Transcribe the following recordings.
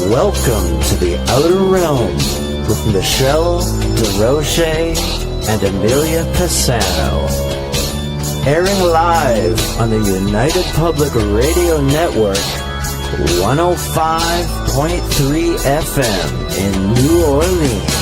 Welcome to the Outer Realm with Michelle DeRoche and Amelia Pisano. Airing live on the United Public Radio Network, 105.3 FM in New Orleans.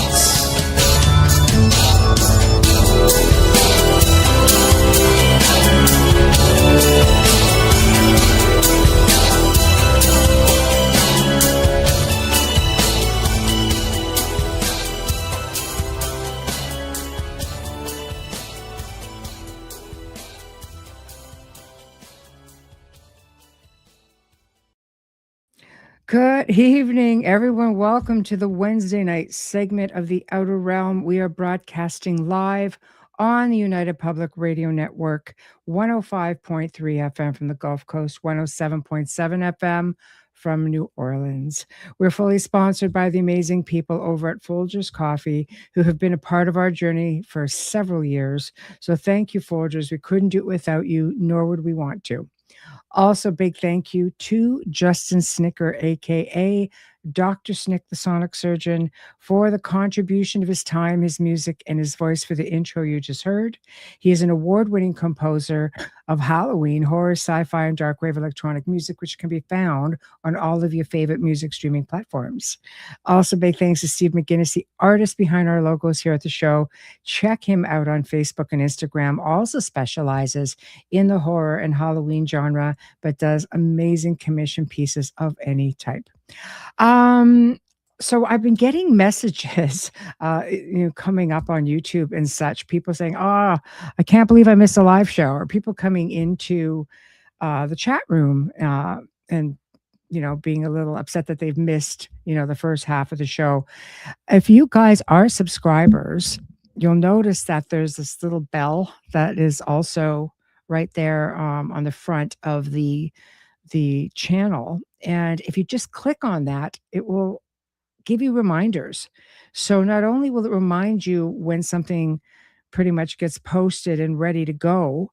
Good evening, everyone. Welcome to the Wednesday night segment of The Outer Realm. We are broadcasting live on the United Public Radio Network, 105.3 FM from the Gulf Coast, 107.7 FM from New Orleans. We're fully sponsored by the amazing people over at Folgers Coffee, who have been a part of our journey for several years. So thank you, Folgers. We couldn't do it without you, nor would we want to. Also, big thank you to Justin Snicker, aka Dr. Snick, the sonic surgeon, for the contribution of his time, his music, and his voice for the intro you just heard. He is an award-winning composer of Halloween, horror, sci-fi, and dark wave electronic music, which can be found on all of your favorite music streaming platforms. Also, big thanks to Steve McGinnis, the artist behind our logos here at the show. Check him out on Facebook and Instagram. Also specializes in the horror and Halloween genre, but does amazing commission pieces of any type. So I've been getting messages, coming up on YouTube and such, people saying, I can't believe I missed a live show, or people coming into the chat room and being a little upset that they've missed, the first half of the show. If you guys are subscribers, you'll notice that there's this little bell that is also right there on the front of the channel. And if you just click on that, it will give you reminders. So not only will it remind you when something pretty much gets posted and ready to go,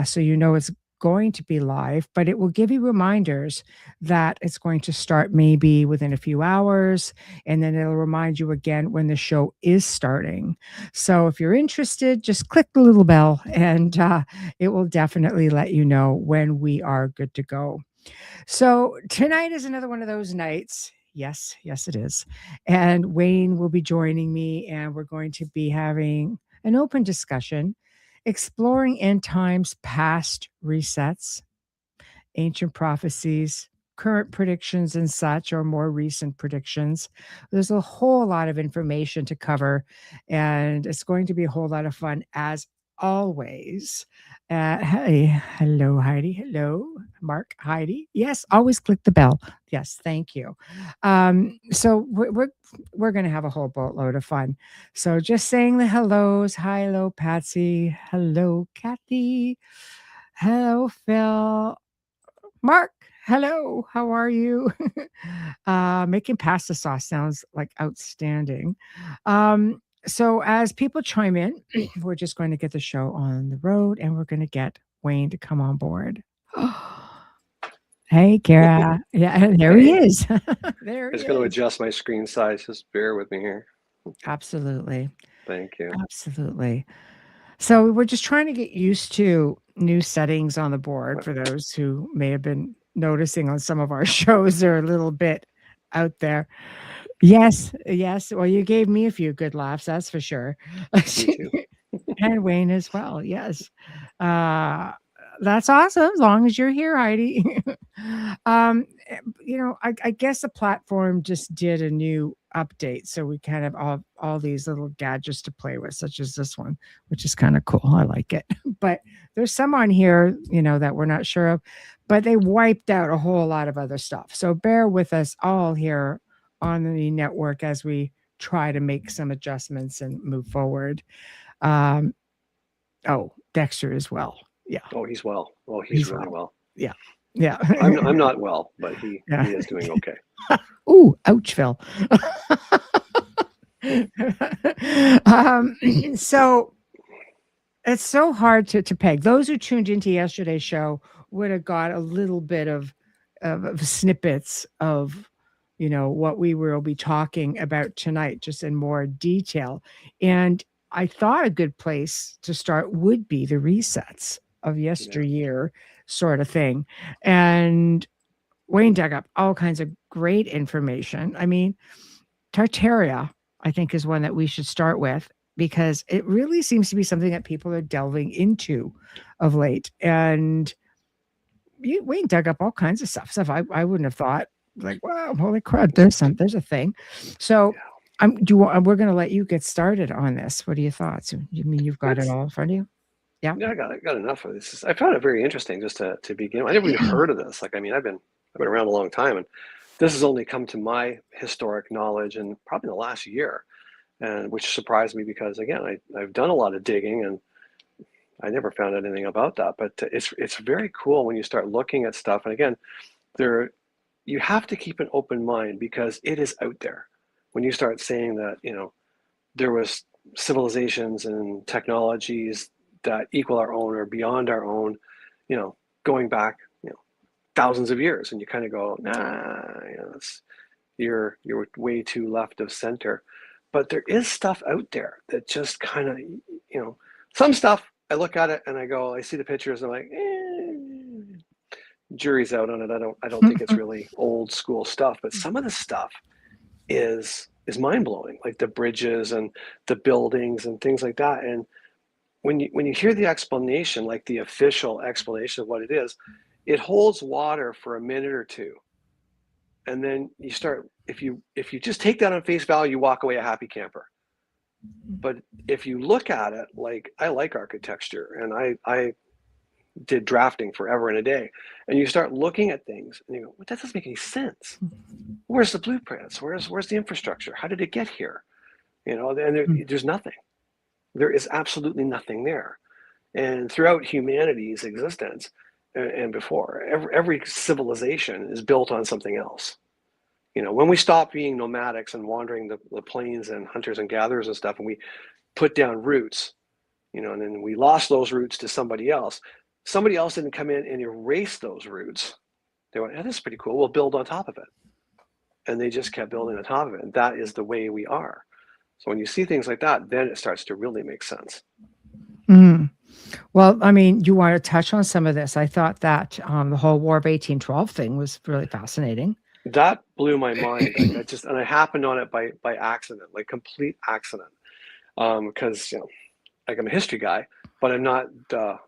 so it's going to be live, but it will give you reminders that it's going to start maybe within a few hours, and then it'll remind you again when the show is starting. So if you're interested, just click the little bell and it will definitely let you know when we are good to go. So tonight is another one of those nights. Yes, it is. And Wayne will be joining me, and we're going to be having an open discussion, exploring end times, past resets, ancient prophecies, current predictions and such, or more recent predictions. There's a whole lot of information to cover, and it's going to be a whole lot of fun as always. Hey, hello, Heidi. Hello, Mark, Heidi. Yes, always click the bell. Yes, thank you. So we're going to have a whole boatload of fun. So just saying the hellos. Hello, Patsy. Hello, Kathy. Hello, Phil. Mark. Hello, how are you? Making pasta sauce sounds like outstanding. So as people chime in, we're just going to get the show on the road, and we're going to get Wayne to come on board. Hey, Kara. Yeah, there he is. There he is. I'm just going to adjust my screen size. Just bear with me here. Absolutely. Thank you. Absolutely. So we're just trying to get used to new settings on the board for those who may have been noticing on some of our shows. They're a little bit out there. Yes. Well, you gave me a few good laughs, that's for sure. Me too. And Wayne as well. Yes. That's awesome. As long as you're here, Heidi. I guess the platform just did a new update. So we kind of all these little gadgets to play with, such as this one, which is kind of cool. I like it. But there's some on here, that we're not sure of, but they wiped out a whole lot of other stuff. So bear with us all here on the network as we try to make some adjustments and move forward. Dexter as well. Yeah. Oh, he's well. Oh, he's really well. Yeah. I'm not well, but he is doing okay. Ooh, ouch, Phil. So it's so hard to peg. Those who tuned into yesterday's show would have got a little bit of snippets of what we will be talking about tonight, just in more detail. And I thought a good place to start would be the resets of yesteryear sort of thing. And Wayne dug up all kinds of great information. I mean, Tartaria, I think, is one that we should start with because it really seems to be something that people are delving into of late. And Wayne dug up all kinds of stuff I wouldn't have thought. Like, wow, holy crud, there's a thing. So we're going to let you get started on this. What are your thoughts? You mean you've got it all in front of you? Yeah. Yeah, I got enough of this. I found it very interesting just to begin with. I never even heard of this. Like, I mean, I've been around a long time, and this has only come to my historic knowledge in probably the last year, and which surprised me because, again, I've done a lot of digging and I never found anything about that. But it's very cool when you start looking at stuff. And again, you have to keep an open mind because it is out there. When you start saying that, there was civilizations and technologies that equal our own or beyond our own, going back, thousands of years, and you kind of go, nah, you're way too left of center. But there is stuff out there that just kind of, some stuff I look at it and I go, I see the pictures and I'm like, jury's out on it. I don't think it's really old school stuff, but some of the stuff is mind blowing, like the bridges and the buildings and things like that. And when you hear the explanation, like the official explanation of what it is, it holds water for a minute or two. And then you start, if you just take that on face value, you walk away a happy camper. But if you look at it, like, I like architecture and I did drafting forever and a day, and you start looking at things and you go, well, that doesn't make any sense. Where's the blueprints? Where's the infrastructure? How did it get here? And there's nothing. There is absolutely nothing there. And throughout humanity's existence and before, every civilization is built on something else. When we stopped being nomadics and wandering the plains and hunters and gatherers and stuff, and we put down roots, and then we lost those roots to somebody else. Somebody else didn't come in and erase those roots. They went, this is pretty cool. We'll build on top of it. And they just kept building on top of it. And that is the way we are. So when you see things like that, then it starts to really make sense. Mm. Well, I mean, you want to touch on some of this. I thought that the whole War of 1812 thing was really fascinating. That blew my mind. And I happened on it by accident, like complete accident. Because, like, I'm a history guy, but I'm not the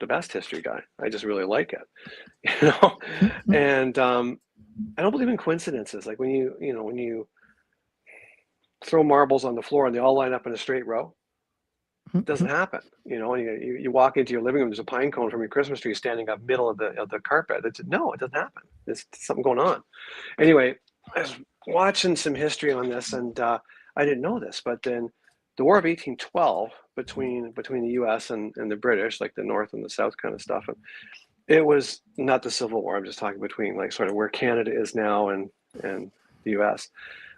best history guy. I just really like it, And I don't believe in coincidences. Like when you throw marbles on the floor and they all line up in a straight row, it doesn't happen. And you walk into your living room, there's a pine cone from your Christmas tree standing up middle of the carpet. No, it doesn't happen. There's something going on. Anyway, I was watching some history on this, and I didn't know this, but then the War of 1812 between the U.S. and the British, like the North and the South kind of stuff, and it was not the Civil War. I'm just talking between, like, sort of where Canada is now and the U.S.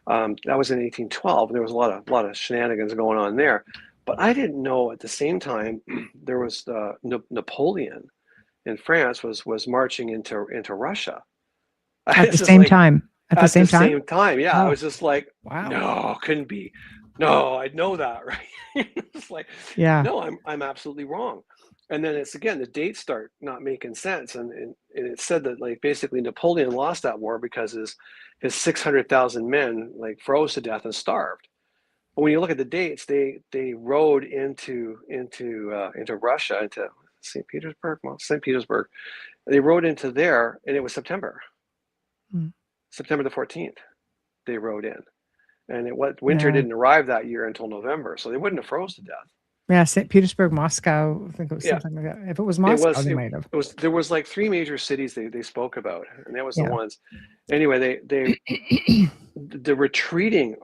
That was in 1812. There was a lot of shenanigans going on there, but I didn't know at the same time there was Napoleon in France was marching into Russia at the same time. At the same time, yeah. Oh. I was just like, wow, no, couldn't be. No, I know that, right? It's like, yeah, no, I'm absolutely wrong. And then it's, again, the dates start not making sense. And it said that, like, basically Napoleon lost that war because his 600,000 men, like, froze to death and starved. But when you look at the dates, they rode into Russia, into St. Petersburg. They rode into there, and it was September. September the 14th, they rode in. And winter didn't arrive that year until November, so they wouldn't have froze to death. Yeah, St. Petersburg, Moscow. I think it was something like that. If it was Moscow, they might have. There was like three major cities they spoke about, and that was the ones. Anyway, the retreating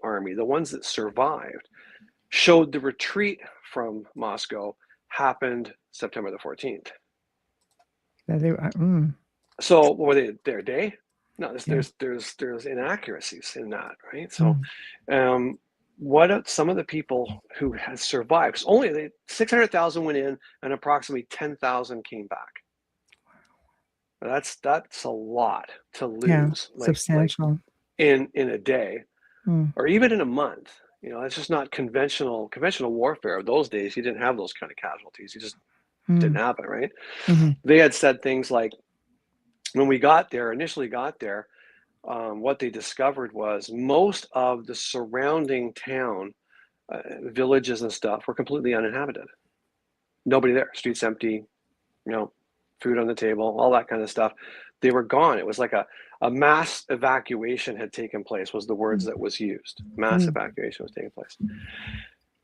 army, the ones that survived, showed the retreat from Moscow happened September the 14th. So what were they there a day? No, there's inaccuracies in that, right? So, what some of the people who had survived? Because only 600,000 went in, and approximately 10,000 came back. That's a lot to Yeah. lose, like Substantial. in a day Mm. or even in a month. It's just not conventional warfare. Those days, you didn't have those kind of casualties. You just didn't Mm. happen, right? Mhm. They had said things like, when we initially got there, what they discovered was most of the surrounding town, villages and stuff, were completely uninhabited. Nobody there. Streets empty, food on the table, all that kind of stuff. They were gone. It was like a mass evacuation had taken place, was the words Mm. that was used. Mass Mm. evacuation was taking place.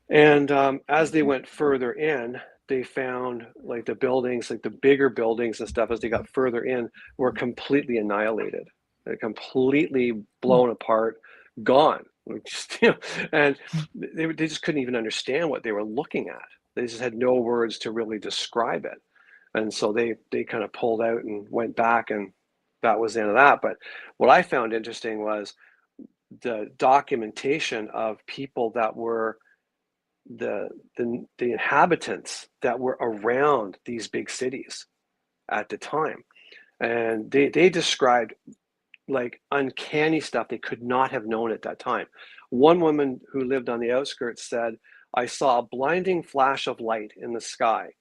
And as they went further in, they found like the buildings, like the bigger buildings and stuff, as they got further in, were completely annihilated. They're completely blown apart, gone. And they just couldn't even understand what they were looking at. They just had no words to really describe it. And so they kind of pulled out and went back, and that was the end of that. But what I found interesting was the documentation of people that were the inhabitants that were around these big cities at the time. And they described like uncanny stuff they could not have known at that time. One woman who lived on the outskirts said, "I saw a blinding flash of light in the sky."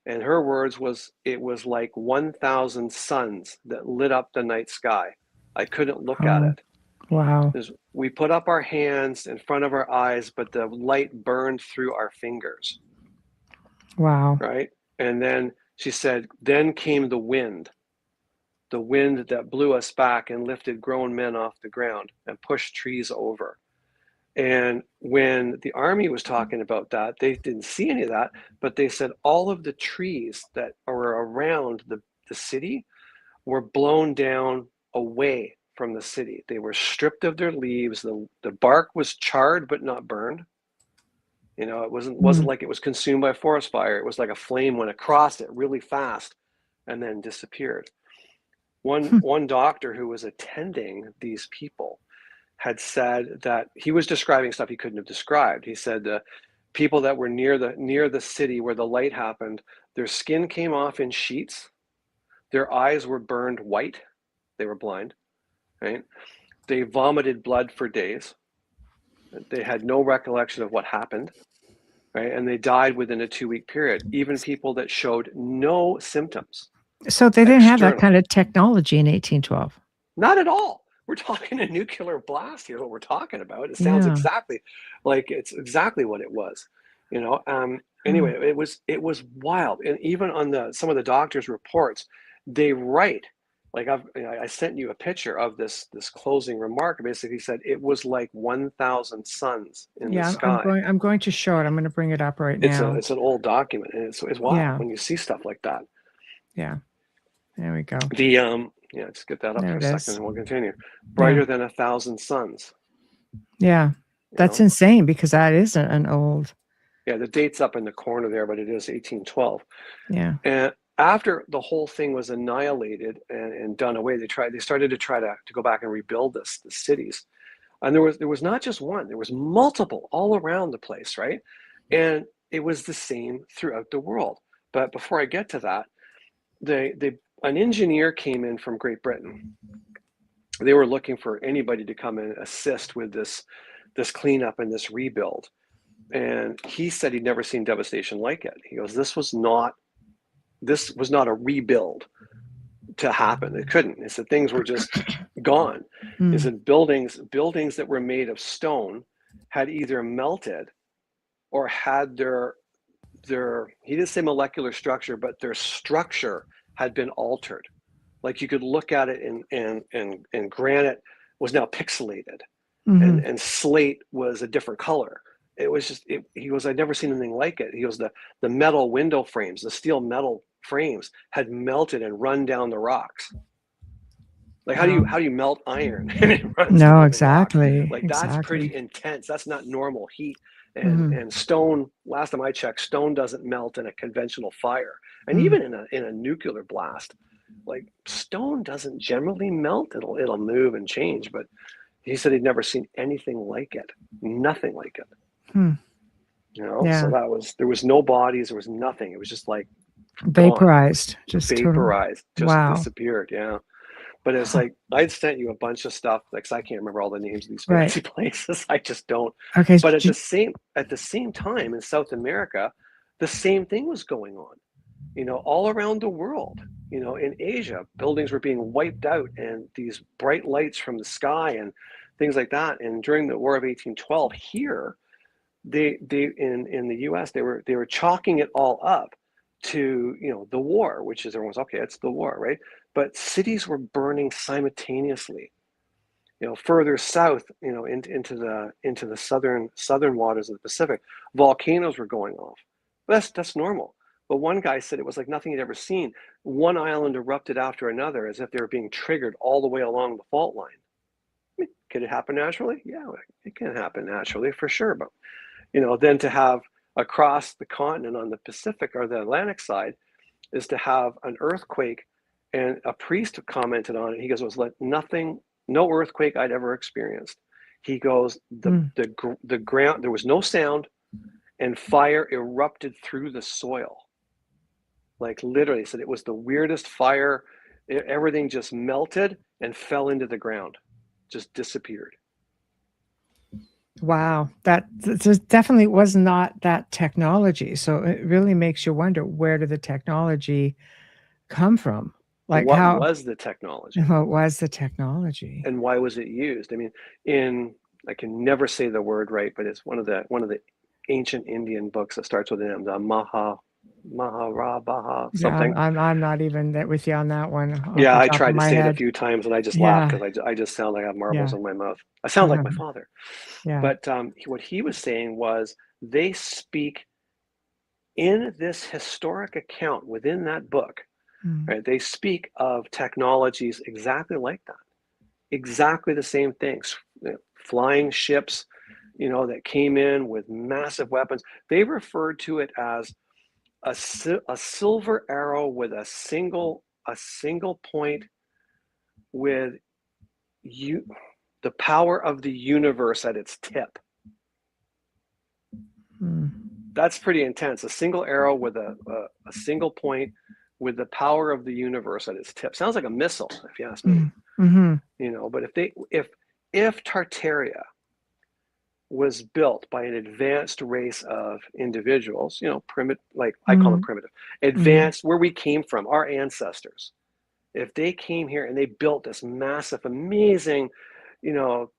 And her words was, "It was like 1,000 suns that lit up the night sky. I couldn't look at Oh, it. wow. We put up our hands in front of our eyes, but the light burned through our fingers." Wow. Right? And then she said, "Then came the wind that blew us back and lifted grown men off the ground and pushed trees over." And when the army was talking about that, they didn't see any of that, but they said all of the trees that are around the city were blown down away from the city. They were stripped of their leaves. The bark was charred but not burned. It wasn't Mm. like it was consumed by a forest fire. It was like a flame went across it really fast and then disappeared. One doctor who was attending these people had said that he was describing stuff he couldn't have described. He said the people that were near the city where the light happened, their skin came off in sheets, their eyes were burned white, they were blind, right? They vomited blood for days. They had no recollection of what happened, right? And they died within a 2-week period. Even people that showed no symptoms So they didn't have that external. kind of technology in 1812. Not at all. We're talking a nuclear blast here, what we're talking about. It sounds Yeah. exactly like it's exactly what it was. Huh. Anyway, it was wild. And even on some of the doctors' reports, they write, like I sent you a picture of this closing remark. Basically said it was like 1,000 suns in the Yeah, sky. I'm going to show it. I'm going to bring it up right It's now. an old document, and it's wild Yeah. when you see stuff like that. Yeah. There we go. Just get that up There for it a second, is. and we'll continue. Yeah. Brighter than 1,000 suns. Yeah. You That's know, insane because that is an old. yeah, the date's up in the corner there, but it is 1812. Yeah. And after the whole thing was annihilated and done away, they started to try to go back and rebuild the cities. And there was not just one, there was multiple all around the place, right? And it was the same throughout the world. But before I get to that, an engineer came in from Great Britain. They were looking for anybody to come and assist with this cleanup and this rebuild. And he said he'd never seen devastation like it. He goes, this was not a rebuild to happen. It couldn't. He said things were just gone. He Mm. said buildings that were made of stone had either melted or had their he didn't say molecular structure, but their structure had been altered. Like you could look at it and granite was now pixelated, Hmm. and slate was a different color. It was just he goes, I'd never seen anything like it. He goes, the metal window frames, the steel metal frames had melted and run down the rocks. Like Wow. how do you melt iron and it runs No, down the rocks? exactly. Like that's Exactly. pretty intense. That's not normal heat. And Hmm. and stone, last time I checked, stone doesn't melt in a conventional fire. And Mm. even in a nuclear blast, like stone doesn't generally melt. It'll move and change, but he said he'd never seen anything like it. Nothing like it. Hmm. So Yeah. there was no bodies, there was nothing. It was just like gone, Vaporized, just total. vaporized, just Wow. disappeared. Yeah. But it's like I'd sent you a bunch of stuff, like 'cause I can't remember all the names of these Right. fancy places. I just don't. Okay. But at the same time in South America, the same thing was going on. All around the world. In Asia, buildings were being wiped out, and these bright lights from the sky and things like that. And during the War of 1812, here, they in the U.S. they were chalking it all up to the war, which is everyone's okay, it's the war, right? But cities were burning simultaneously. Further south, into the southern waters of the Pacific, volcanoes were going off. That's normal. But one guy said it was like nothing he'd ever seen. One island erupted after another as if they were being triggered all the way along the fault line. I mean, could it happen naturally? Yeah, it can happen naturally for sure. But then to have across the continent on the Pacific or the Atlantic side is to have an earthquake, and a priest commented on it. He goes, it was like nothing, no earthquake I'd ever experienced. He goes, the ground, there was no sound, and fire erupted through the soil. Like literally, he said it was the weirdest fire. Everything just melted and fell into the ground, just disappeared. Wow, that definitely was not that technology. So it really makes you wonder, where did the technology come from? Like What how was the technology? what was the technology? And why was it used? I mean, I can never say the word right, but it's one of the ancient Indian books that starts with the Maharabaha Yeah, something. I'm not even that with you on that one off Yeah, the I top of tried to my say it a head. few times and I just laugh Yeah, because I just sound like I have marbles yeah, in my mouth. I sound like my father. yeah. But what he was saying was they speak in this historic account within that book, Mm, right? They speak of technologies exactly like that, exactly the same things, flying ships, that came in with massive weapons. They referred to it as a silver arrow with a single point with the power of the universe at its tip. mm, That's pretty intense. A single arrow with a single point with the power of the universe at its tip. Sounds like a missile, if you ask me. But if Tartaria was built by an advanced race of individuals, primitive, like I call them mm, primitive, mm, advanced, where we came from, our ancestors, if they came here and they built this massive, amazing, you know,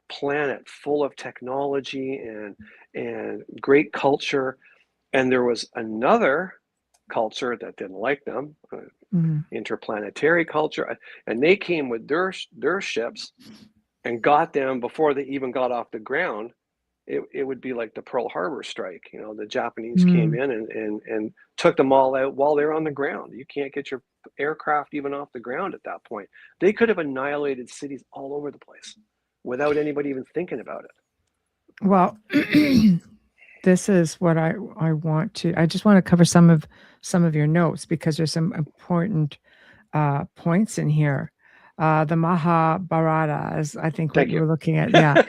planet full of technology and great culture, and there was another culture that didn't like them, mm. interplanetary culture, and they came with their ships and got them before they even got off the ground. It would be like the Pearl Harbor strike. The Japanese came Mm. in and took them all out while they're on the ground. You can't get your aircraft even off the ground at that point. They could have annihilated cities all over the place without anybody even thinking about it. Well, this is what I want to. I just want to cover some of your notes because there's some important points in here. The Mahabharata, as I think what Thank you you. were looking at, yeah.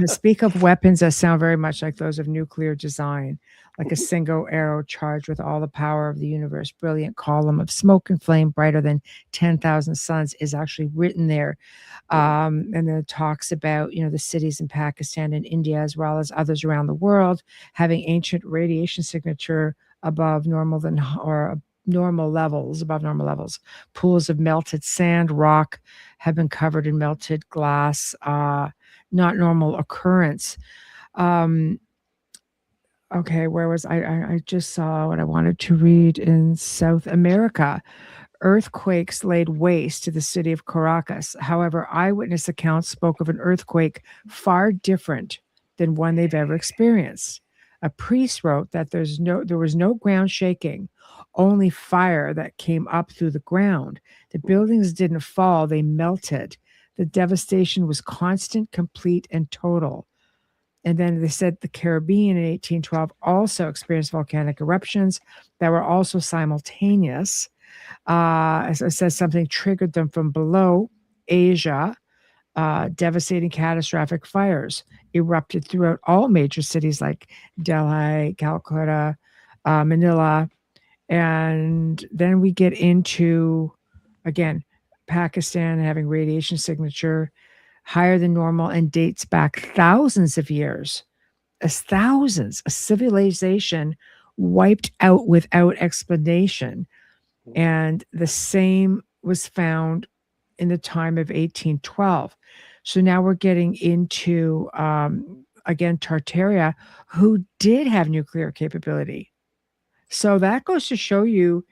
Speak of weapons that sound very much like those of nuclear design, like a single arrow charged with all the power of the universe. Brilliant column of smoke and flame brighter than 10,000 suns is actually written there. And then it talks about, the cities in Pakistan and India, as well as others around the world, having ancient radiation signature above normal above normal levels. Pools of melted sand, rock have been covered in melted glass, not normal occurrence. Um, okay, where was I just saw what I wanted to read in South America. Earthquakes laid waste to the city of Caracas. However, eyewitness accounts spoke of an earthquake far different than one they've ever experienced. A priest wrote that there was no ground shaking, only fire that came up through the ground. The buildings didn't fall, they melted. The devastation was constant, complete, and total. And then they said the Caribbean in 1812 also experienced volcanic eruptions that were also simultaneous. As it says, something triggered them from below. Asia, devastating catastrophic fires erupted throughout all major cities like Delhi, Calcutta, Manila, And then we get into, again, Pakistan having radiation signature higher than normal and dates back thousands of years, as thousands, a civilization wiped out without explanation. And the same was found in the time of 1812. So now we're getting into, again, Tartaria, who did have nuclear capability. So that goes to show you,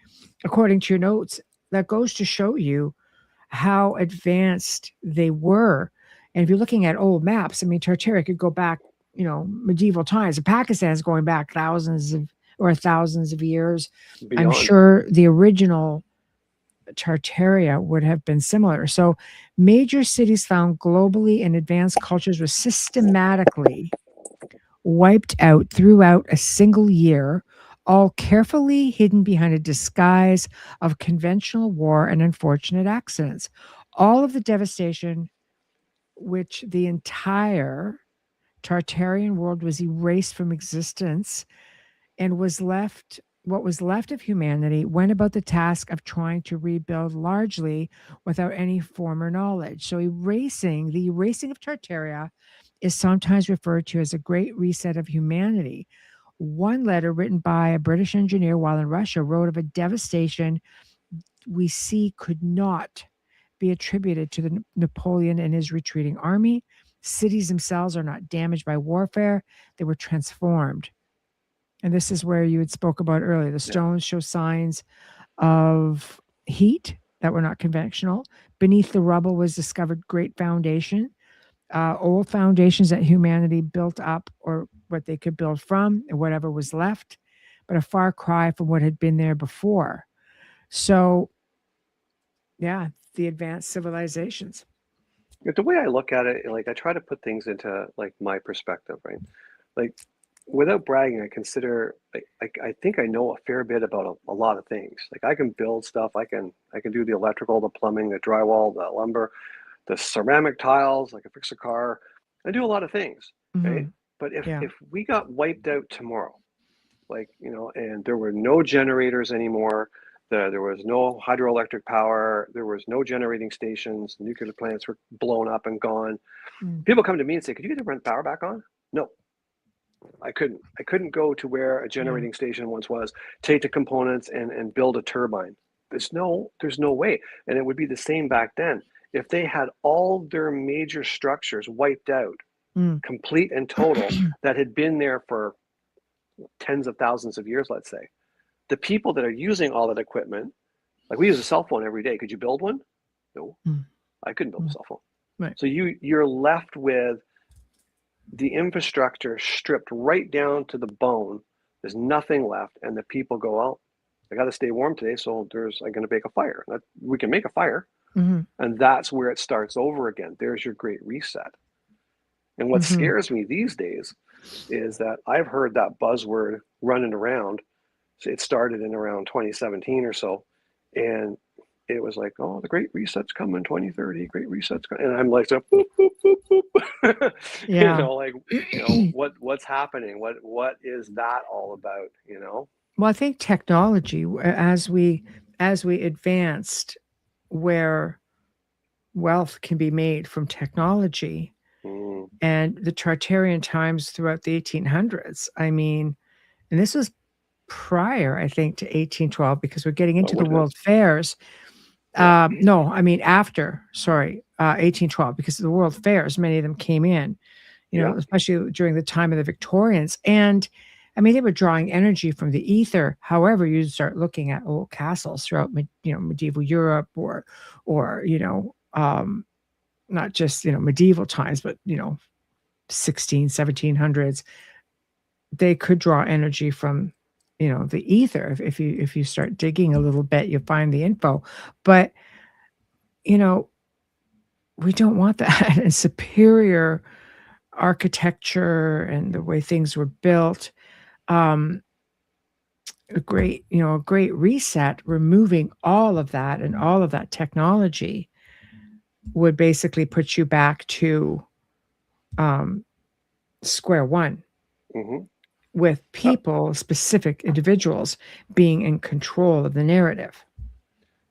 according to your notes, that goes to show you how advanced they were. And if you're looking at old maps, I mean, Tartaria could go back, medieval times. Pakistan is going back thousands of years. I'm Beyond. sure the original Tartaria would have been similar. So major cities found globally and advanced cultures were systematically wiped out throughout a single year, all carefully hidden behind a disguise of conventional war and unfortunate accidents. All of the devastation, which the entire Tartarian world was erased from existence and what was left of humanity went about the task of trying to rebuild largely without any former knowledge. So the erasing of Tartaria is sometimes referred to as a great reset of humanity. One letter written by a British engineer while in Russia wrote of a devastation we see could not be attributed to the Napoleon and his retreating army. Cities themselves are not damaged by warfare, they were transformed. And this is where you had spoke about earlier. The stones show signs of heat that were not conventional. Beneath the rubble was discovered great foundation, old foundations that humanity built up or what they could build from and whatever was left, but a far cry from what had been there before. So, yeah, the advanced civilizations. The way I look at it, like I try to put things into like my perspective, right? Like without bragging, I consider I think I know a fair bit about a lot of things. Like I can build stuff, I can do the electrical, the plumbing, the drywall, the lumber, the ceramic tiles, I can fix a car. I do a lot of things, right? Mhm. But Yeah. if we got wiped out tomorrow, like, and there were no generators anymore, there was no hydroelectric power, there was no generating stations, nuclear plants were blown up and gone. Mm. People come to me and say, could you get the power back on? No, I couldn't go to where a generating station once was, take the components and build a turbine. There's no way. And it would be the same back then. If they had all their major structures wiped out, Mm. complete and total, that had been there for tens of thousands of years, let's say, the people that are using all that equipment, like we use a cell phone every day. Could you build one? No, Mm. I couldn't build a Mm. cell phone. Right. So you're left with the infrastructure stripped right down to the bone. There's nothing left, and the people go, "Well, I got to stay warm today, so I'm going to make a fire." We can make a fire, Mhm. and that's where it starts over again. There's your great reset. And what Mhm. scares me these days is that I've heard that buzzword running around. It started in around 2017 or so, and it was like, "Oh, the Great Reset's coming, 2030. Great Reset's coming," and I'm like, so, boop, boop, boop, boop. Yeah. What's happening? What is that all about? Well, I think technology, as we advanced, where wealth can be made from technology, Mm, and the Tartarian times throughout the 1800s. I mean, and this was prior, I think, to 1812 because we're getting into the would world fairs. Yeah. No, I mean after, sorry, 1812 because the world fairs, many of them came in, Yeah. especially during the time of the Victorians. And I mean, they were drawing energy from the ether. However, you start looking at old castles throughout, medieval Europe or, not just, medieval times, but, 1700s, they could draw energy from, the ether. If you start digging a little bit, you find the info. But, we don't want that. And superior architecture and the way things were built. A great reset, removing all of that and all of that technology would basically put you back to square one. Hmm. with people, specific individuals, being in control of the narrative.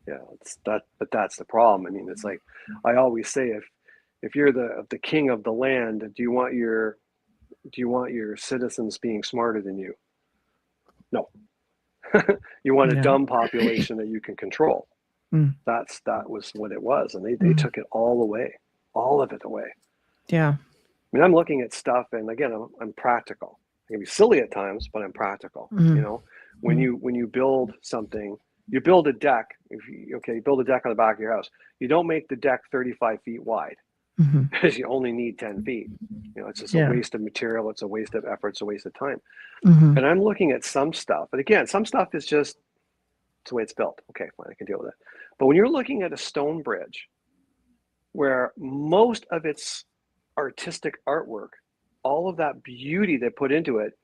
Yeah, it's that, but that's the problem. I mean, it's like I always say, if you're the king of the land, do you want your citizens being smarter than you? No. You want a Yeah. dumb population that you can control. Mm. That was what it was, and they Mm. took it all away, all of it away. Yeah. I mean, I'm looking at stuff, and again, I'm practical. I can be silly at times, but I'm practical. Mm. You know, when Mm. you build something, you build a deck. You build a deck on the back of your house. You don't make the deck 35 feet wide Mm-hmm. because you only need 10 feet. You know, it's just a Yeah. waste of material. It's a waste of effort. It's a waste of time. Mm-hmm. And I'm looking at some stuff, but again, some stuff is just it's the way it's built. Okay, fine, I can deal with it. But when you're looking at a stone bridge, where most of its artistic artwork, all of that beauty they put into it,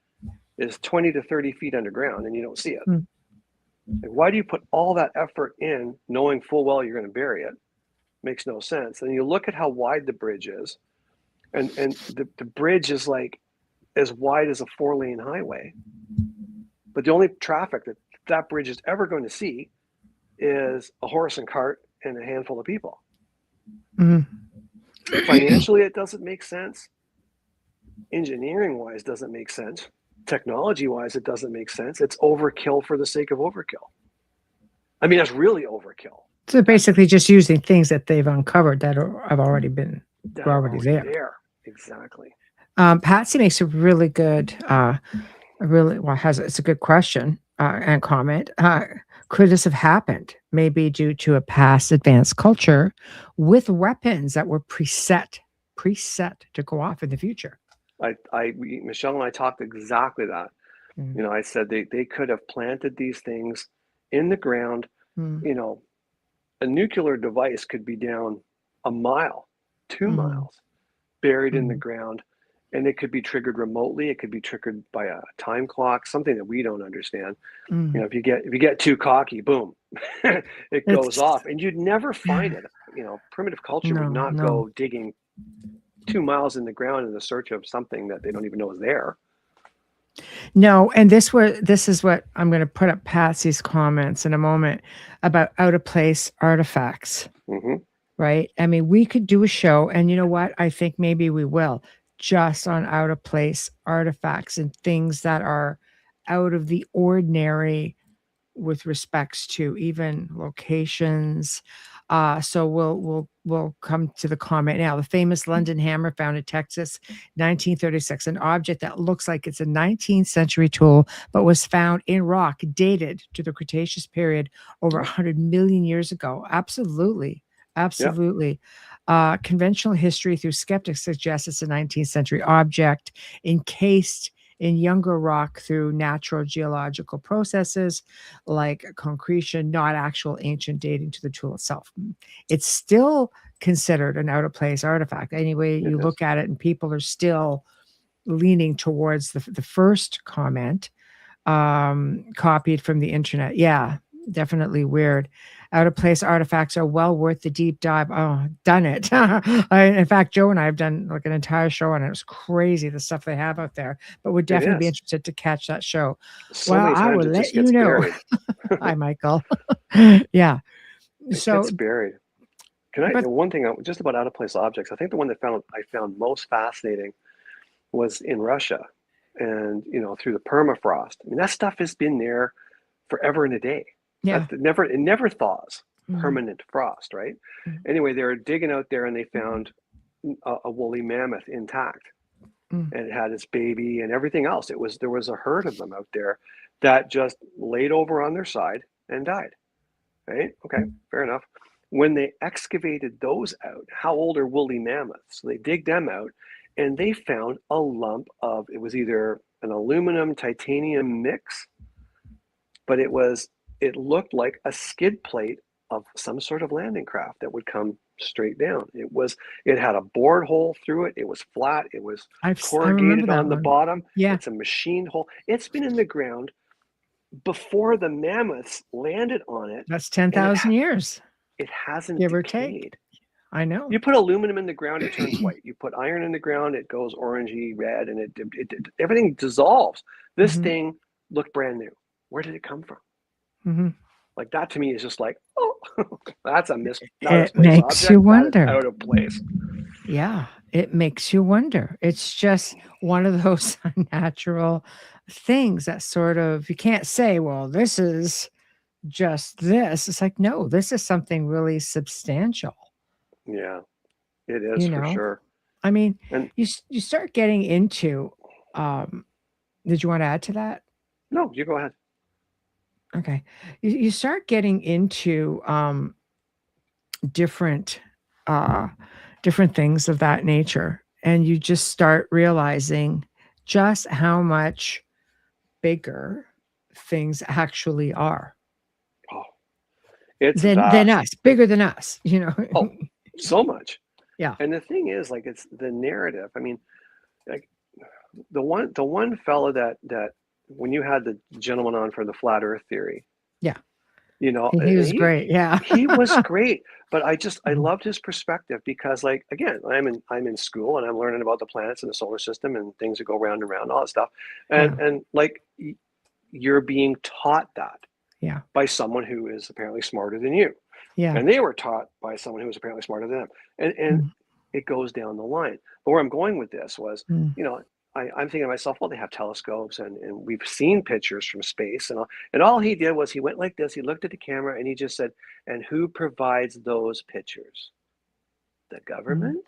is 20 to 30 feet underground, and you don't see it. Mm. Like, why do you put all that effort in, knowing full well you're going to bury it? Makes no sense. And you look at how wide the bridge is, and the bridge is like as wide as a 4-lane highway. But the only traffic that bridge is ever going to see is a horse and cart and a handful of people. Mm-hmm. Financially, it doesn't make sense. Engineering wise, doesn't make sense. Technology wise, it doesn't make sense. It's overkill for the sake of overkill. I mean, that's really overkill. So basically, just using things that they've uncovered that have already been That are already there. there. Exactly. Patsy makes a really good, it's a good question and comment. Could this have happened? Maybe due to a past advanced culture with weapons that were preset to go off in the future. Michelle and I talked exactly that. Mm. You know, I said they could have planted these things in the ground. Mm. You know, a nuclear device could be down a mile, 2 miles, buried in the ground, and it could be triggered remotely. It could be triggered by a time clock, something that we don't understand. You know, if you get too cocky, boom, it goes off, and you'd never find it. You know, primitive culture would not go digging 2 miles in the ground in the search of something that they don't even know is there. No, and this is what I'm going to put up Patsy's comments in a moment about out of place artifacts. Mm-hmm. Right? I mean, we could do a show, and you know what? I think maybe we will, just on out of place artifacts and things that are out of the ordinary with respects to even locations. So we'll come to the comment now. The famous London hammer found in Texas, 1936, an object that looks like it's a 19th century tool, but was found in rock dated to the Cretaceous period over 100 million years ago. Absolutely. Absolutely. Conventional history through skeptics suggests it's a 19th century object encased in younger rock through natural geological processes like concretion, not actual ancient dating to the tool itself. It's still considered an out of place artifact. Anyway, you look at it, and people are still leaning towards the first comment, copied from the internet. Yeah, definitely weird. Out of place artifacts are well worth the deep dive. Oh, done it. In fact, Joe and I have done like an entire show on it. It was crazy the stuff they have out there, but would definitely be interested to catch that show. So many times I will let you know. Hi, Michael. Yeah. It gets buried. One thing just about out of place objects, I think the one that I found most fascinating was in Russia, and you know, through the permafrost. I mean, that stuff has been there forever and a day. Yeah. It never thaws. Permanent frost, right? Anyway, they were digging out there, and they found a woolly mammoth intact, and it had its baby and everything else. There was a herd of them out there that just laid over on their side and died. Right? Okay, fair enough. When they excavated those out, how old are woolly mammoths? So they dig them out, and they found a lump of, it was either an aluminum titanium mix, but it looked like a skid plate of some sort of landing craft that would come straight down. It had a bored hole through it. It was flat. It was corrugated on the bottom. Yeah. It's a machined hole. It's been in the ground before the mammoths landed on it. That's 10,000 years. It hasn't give decayed. or take. I know. You put aluminum in the ground, it turns white. You put iron in the ground, it goes orangey red, and everything dissolves. This Mhm. thing looked brand new. Where did it come from? Mhm. Like that to me is just like, oh, that's a not a It misplaced makes you object. That is wonder. out of place. Yeah, it makes you wonder. It's just one of those unnatural things that sort of you can't say, well, this is just this. It's like, no, this is something really substantial, Yeah, it is you for know? sure. I mean, And you start getting into um did you want to add to that? no, you go ahead. Okay. You start getting into different uh different things of that nature, and you just start realizing just how much bigger things actually are Oh, it's than vast. us, bigger than us, you know. Oh, so much. Yeah. And the thing is, like, it's the narrative. I mean, like the one fellow that when you had the gentleman on for the flat Earth theory, Yeah. you know, He was great. Yeah. he was great. But I Mhm. loved his perspective because, like, again, I'm in school and I'm learning about the planets and the solar system and things that go round and round, all that stuff, Yeah. and like you're being taught that Yeah. by someone who is apparently smarter than you. Yeah. And they were taught by someone who was apparently smarter than them. And Mm, it goes down the line. But where I'm going with this was, mm. you know, I'm thinking to myself, well, they have telescopes and we've seen pictures from space and all he did was he went like this, he looked at the camera and he just said, and who provides those pictures? The Mm, government?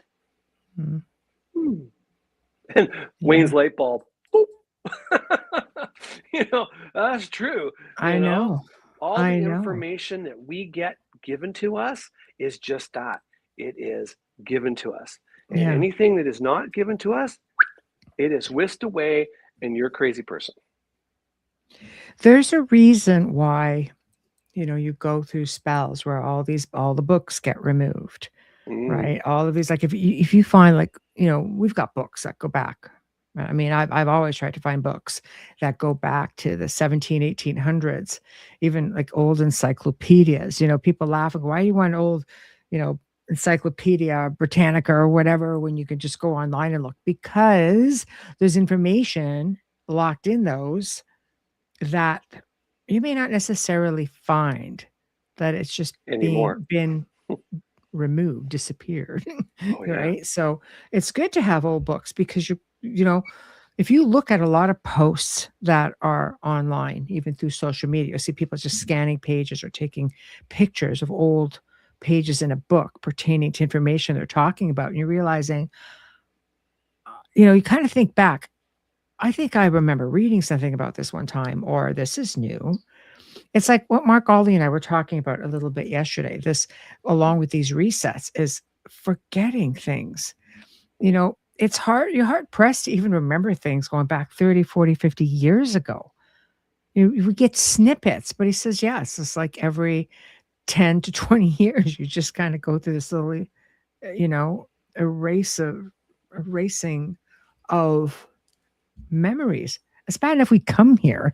mm. Hmm. And Wayne's Yeah. light bulb, boop. That's true. I know. All I the know. information that we get given to us is just that. It is given to us. And Yeah. anything that is not given to us, it is whisked away and you're a crazy person. There's a reason why, you go through spells where all the books get removed, Mm, right? All of these, like if you find like, we've got books that go back. I mean, I've always tried to find books that go back to the 1800s, even like old encyclopedias. People laughing, why do you want old, you know, Encyclopedia Britannica or whatever when you can just go online and look? Because there's information locked in those that you may not necessarily find, that it's just anymore. been removed, disappeared, Oh yeah. right? So it's good to have old books because if you look at a lot of posts that are online, even through social media, you see people just scanning pages or taking pictures of old pages in a book pertaining to information they're talking about, and you're realizing, you kind of think back. I think I remember reading something about this one time, or this is new. It's like what Mark Aldi and I were talking about a little bit yesterday. This, along with these resets, is forgetting things. It's hard, you're hard pressed to even remember things going back 30, 40, 50 years ago. We get snippets, but he says, yeah, it's just like every 10 to 20 years, you just kind of go through this little, you know, erasing of memories. It's bad enough we come here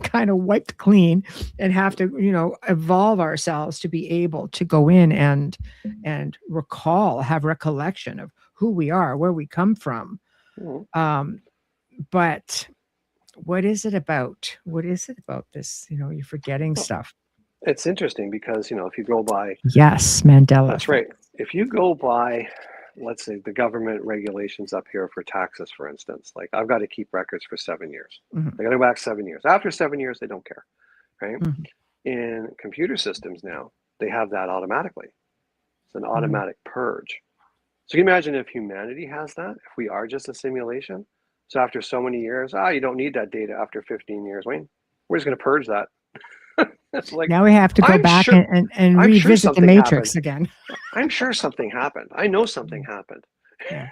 kind of wiped clean and have to, evolve ourselves to be able to go in and have recollection of who we are, where we come from. Mhm. Um, but what is it about? What is it about this? You're forgetting Well, stuff. it's interesting because if you go by, Yes, Mandela that's right. effect. If you go by, let's say the government regulations up here for taxes, for instance, like I've got to keep records for 7 years. Mhm, They got to go back 7 years. After 7 years, they don't care, right? mhm, In computer systems now, they have that automatically. It's an mhm. automatic purge. So can you imagine if humanity has that, if we are just a simulation? So after so many years, you don't need that data after 15 years, Wayne. We're just going to purge that. It's like, Now we have to go I'm back sure, and I'm sure revisit the something happened. Matrix again. I'm sure something happened. I know something Mm, happened. yeah,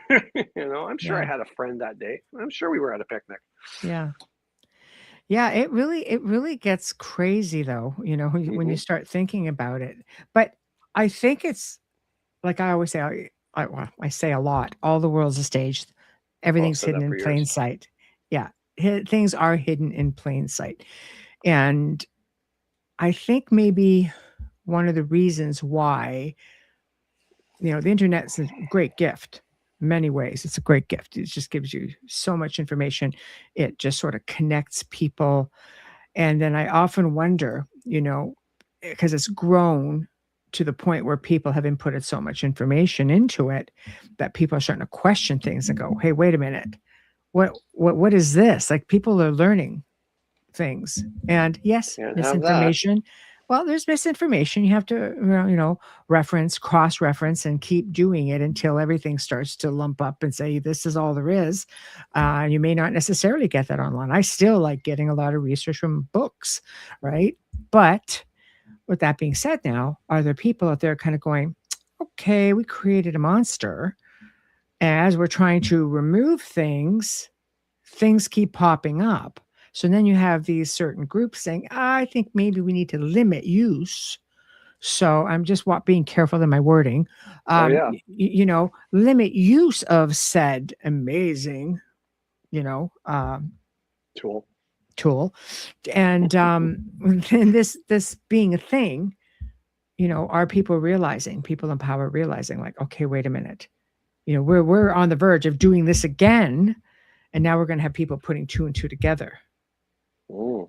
I'm sure I yeah, had a friend that day. I'm sure we were at a picnic. yeah. Yeah, it really gets crazy though, when you Hmm. start thinking about it. But I think it's like I always say, I say a lot, all the world's a stage. Well, I've Everything's said hidden that in for plain years. sight. Yeah, things are hidden in plain sight. And I think maybe one of the reasons why the internet's a great gift in many ways. It's a great gift. It just gives you so much information. It just sort of connects people. And then I often wonder, because it's grown to the point where people have inputted so much information into it that people are starting to question things and go, hey, wait a minute. What is this? Like, people are learning things. And yes, Can't have that. misinformation. Well, there's misinformation. You have to, reference, cross reference, and keep doing it until everything starts to lump up and say, this is all there is. You may not necessarily get that online. I still like getting a lot of research from books, right? But with that being said, now, are there people out there kind of going, okay, we created a monster. As we're trying to remove things keep popping up. So then you have these certain groups saying, I think maybe we need to limit use. So I'm just being careful in my wording. Oh yeah. Limit use of said amazing, tool. And and this being a thing, are people in power realizing like, okay, wait a minute. We're on the verge of doing this again. And now we're going to have people putting 2 and 2 together. Mm.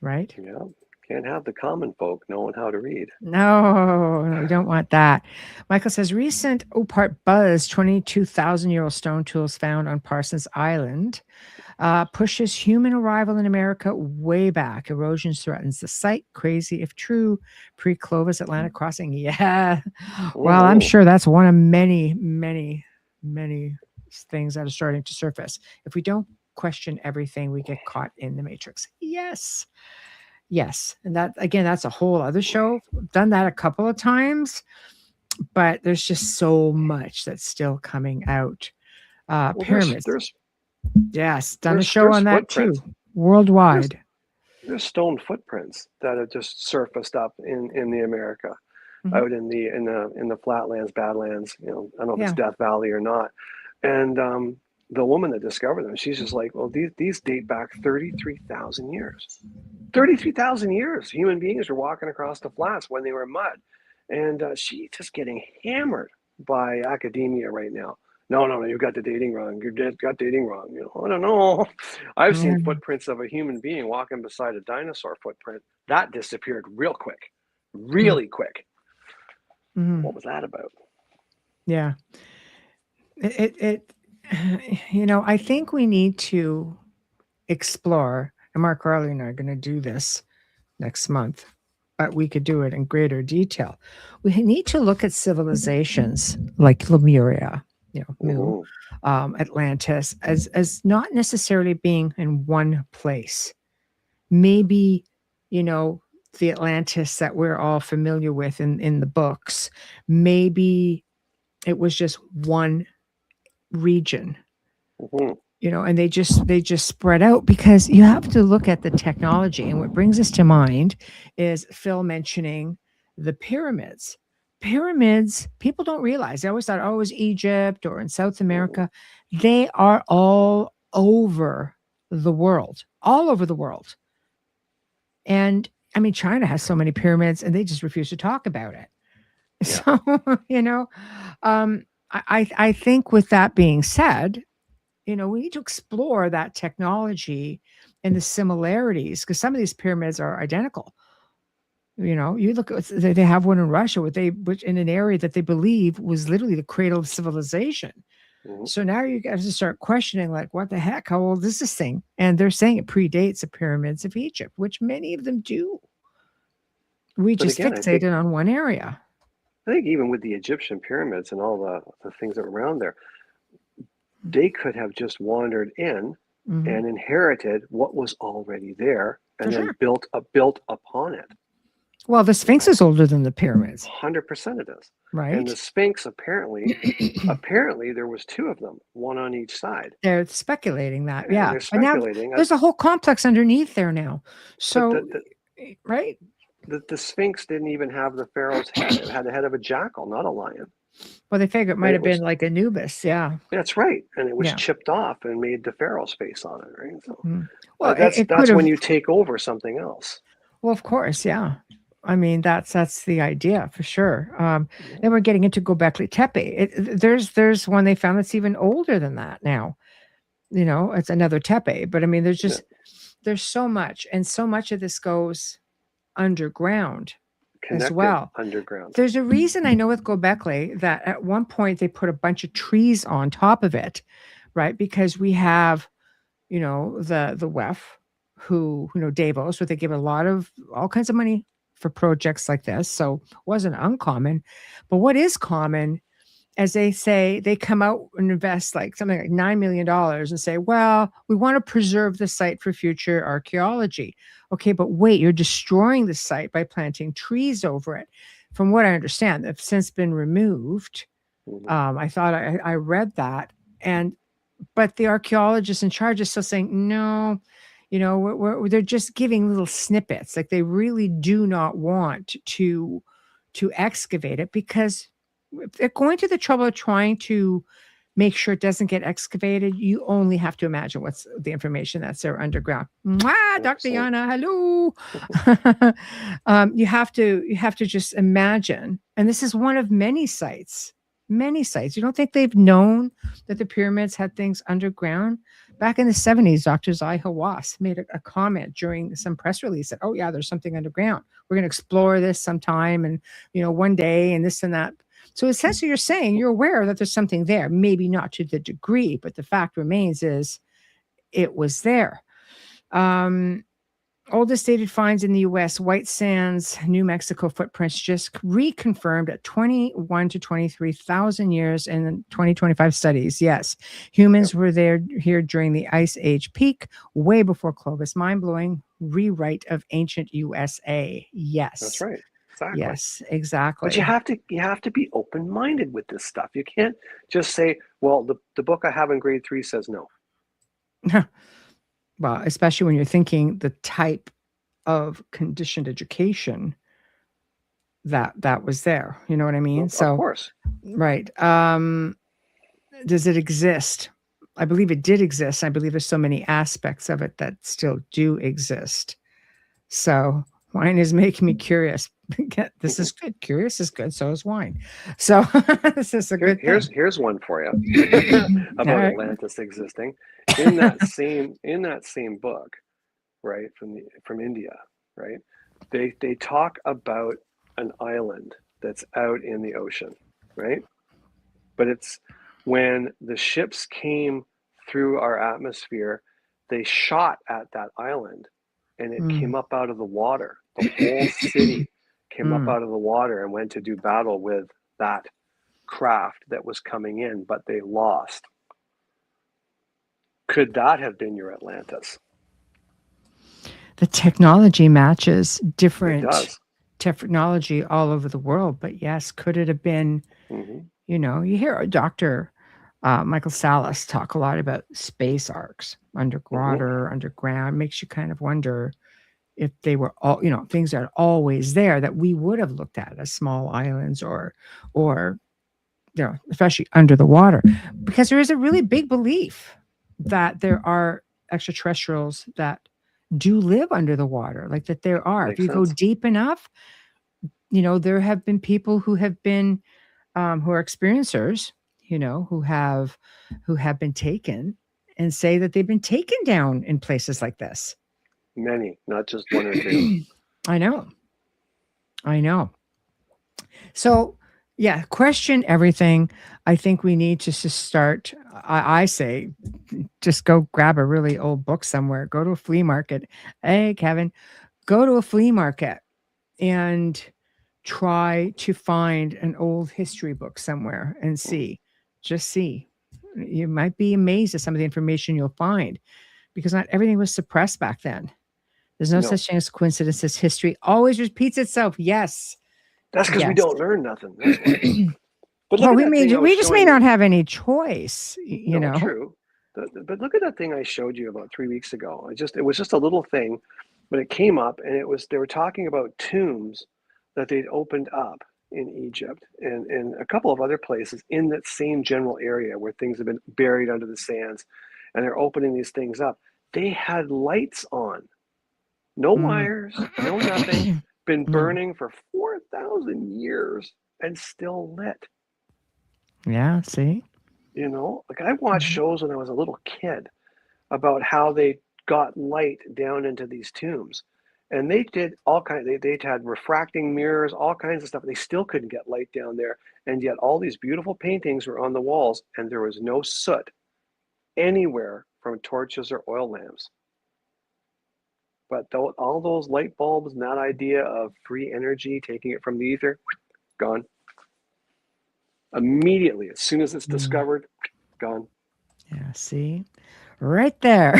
Right? Yeah. Can't have the common folk knowing how to read. No, we don't want that. Michael says, recent Opart buzz, 22,000-year-old stone tools found on Parsons Island, pushes human arrival in America way back. Erosion threatens the site. Crazy if true. Pre-Clovis Atlantic crossing. Yeah. Well, I'm sure that's one of many, many, many things that are starting to surface. If we don't question everything, we get caught in the matrix. Yes. And that, again, that's a whole other show. I've done that a couple of times, but there's just so much that's still coming out. Pyramids. Yes, done a show on that too, worldwide. There's stone footprints that have just surfaced up in the America, out in the flatlands, badlands. I don't know if it's Death Valley or not. And the woman that discovered them, she's just like, well, these date back 33,000 years. 33,000 years. Human beings were walking across the flats when they were mud. And she's just getting hammered by academia right now. No, you got the dating wrong. You got dating wrong. I don't know. I've seen footprints of a human being walking beside a dinosaur footprint. That disappeared real quick. Really quick. What was that about? Yeah. I think we need to explore, and Mark Riley and I are going to do this next month, but we could do it in greater detail. We need to look at civilizations like Lemuria, Atlantis, as not necessarily being in one place. Maybe, the Atlantis that we're all familiar with in the books, maybe it was just one region, and they just spread out, because you have to look at the technology. And what brings us to mind is Phil mentioning the pyramids. People don't realize. They always thought, it was Egypt or in South America. They are all over the world. And I mean, China has so many pyramids and they just refuse to talk about it. So, I think with that being said, we need to explore that technology and the similarities, because some of these pyramids are identical. You look at, they have one in Russia, which in an area that they believe was literally the cradle of civilization. So now you guys to start questioning, like, what the heck? How old is this thing? And they're saying it predates the pyramids of Egypt, which many of them do. We just fixated on one area. I think even with the Egyptian pyramids and all the things that were around there, they could have just wandered in and inherited what was already there and then built upon it. Well, the Sphinx is older than the pyramids. 100% it is. Right. And the Sphinx, apparently there was 2 of them, one on each side. They're speculating that, and yeah. They're speculating. Now, there's a whole complex underneath there now. So, right? The Sphinx didn't even have the pharaoh's head. It had the head of a jackal, not a lion. Well, they figure it might have been like Anubis, yeah. That's right. And it was chipped off and made the pharaoh's face on it, right? So well, that's when you take over something else. Well, of course, yeah. I mean, that's the idea for sure. Then we're getting into Göbekli Tepe. There's one they found that's even older than that now. It's another Tepe, but I mean, Yeah. there's so much, and so much of this goes underground as Connected well. underground. There's a reason I know with Göbekli that at one point they put a bunch of trees on top of it, right? Because we have, the WEF, who, Davos, where they give a lot of all kinds of money for projects like this. So it wasn't uncommon. But what is common, as they say, they come out and invest like something like $9 million and say, well, we want to preserve the site for future archaeology. Okay, but wait, you're destroying the site by planting trees over it. From what I understand, they've since been removed. Mhm. I thought I read that. But the archaeologists in charge is still saying, no, they're just giving little snippets. Like they really do not want to excavate it, because if they're going to the trouble of trying to make sure it doesn't get excavated, you only have to imagine what's the information that's there underground. Mwah, Dr. 100%. Yana, hello. You have to just imagine, and this is one of many sites. Many sites. You don't think they've known that the pyramids had things underground? Back in the 70s, Dr. Zai Hawass made a comment during some press release that, oh yeah, there's something underground. We're going to explore this sometime, and one day, and this and that. So essentially, you're saying you're aware that there's something there, maybe not to the degree, but the fact remains is it was there. Oldest dated finds in the U.S., White Sands, New Mexico footprints just reconfirmed at 21 to 23,000 years in 2025 studies. Yes, humans were here during the Ice Age peak, way before Clovis. Mind-blowing rewrite of ancient USA. That's Yes. right. Exactly. Yes, But exactly. you have to be open-minded with this stuff. You can't just say, well, the book I have in grade 3 says no. Well, especially when you're thinking the type of conditioned education that was there. You know what I mean? Of course. Right. Does it exist? I believe it did exist. I believe there's so many aspects of it that still do exist. So wine is making me curious. This is good. Curious is good. So is wine. So this is a good thing. Here's one for you about All right. Atlantis existing. In that same book, right, from India, right? They talk about an island that's out in the ocean, right? But it's when the ships came through our atmosphere, they shot at that island and it came up out of the water. The whole city came up out of the water and went to do battle with that craft that was coming in, but they lost. Could that have been your Atlantis? The technology matches It different does. technology all over the world. But yes, could it have been, Mm-hmm. You hear Dr. Michael Salas talk a lot about space arcs, underwater, underground. Makes you kind of wonder if they were all, things that are always there that we would have looked at as small islands or, especially under the water, because there is a really big belief that there are extraterrestrials that do live under the water, like that there are. Makes If you go sense. deep enough, there have been people who have been, who are experiencers, who have been taken and say that they've been taken down in places like this. Many, not just one or two. I know. So, yeah, question everything. I think we need to just start. I say, just go grab a really old book somewhere. Go to a flea market. Hey, Kevin, go to a flea market and try to find an old history book somewhere and see. Just see. You might be amazed at some of the information you'll find, because not everything was suppressed back then. There's no such thing as coincidences. History always repeats itself. Yes. That's because we Yes. don't learn nothing. That's why. But Well, look at that thing I was we just may showing not you. have any choice, No, true. But look at that thing I showed you about 3 weeks ago. It was just a little thing, but it came up, and they were talking about tombs that they'd opened up in Egypt and a couple of other places in that same general area where things have been buried under the sands, and they're opening these things up. They had lights on, no wires, no nothing, been Mm. burning for 4,000 years and still lit. Yeah, see? You know, like I watched Mhm. shows when I was a little kid about how they got light down into these tombs. And they did all kinds, they had refracting mirrors, all kinds of stuff. They still couldn't get light down there. And yet all these beautiful paintings were on the walls and there was no soot anywhere from torches or oil lamps. But all those light bulbs and that idea of free energy, taking it from the ether, gone. Immediately, as soon as it's Mm. discovered, gone. Yeah, see? Right there.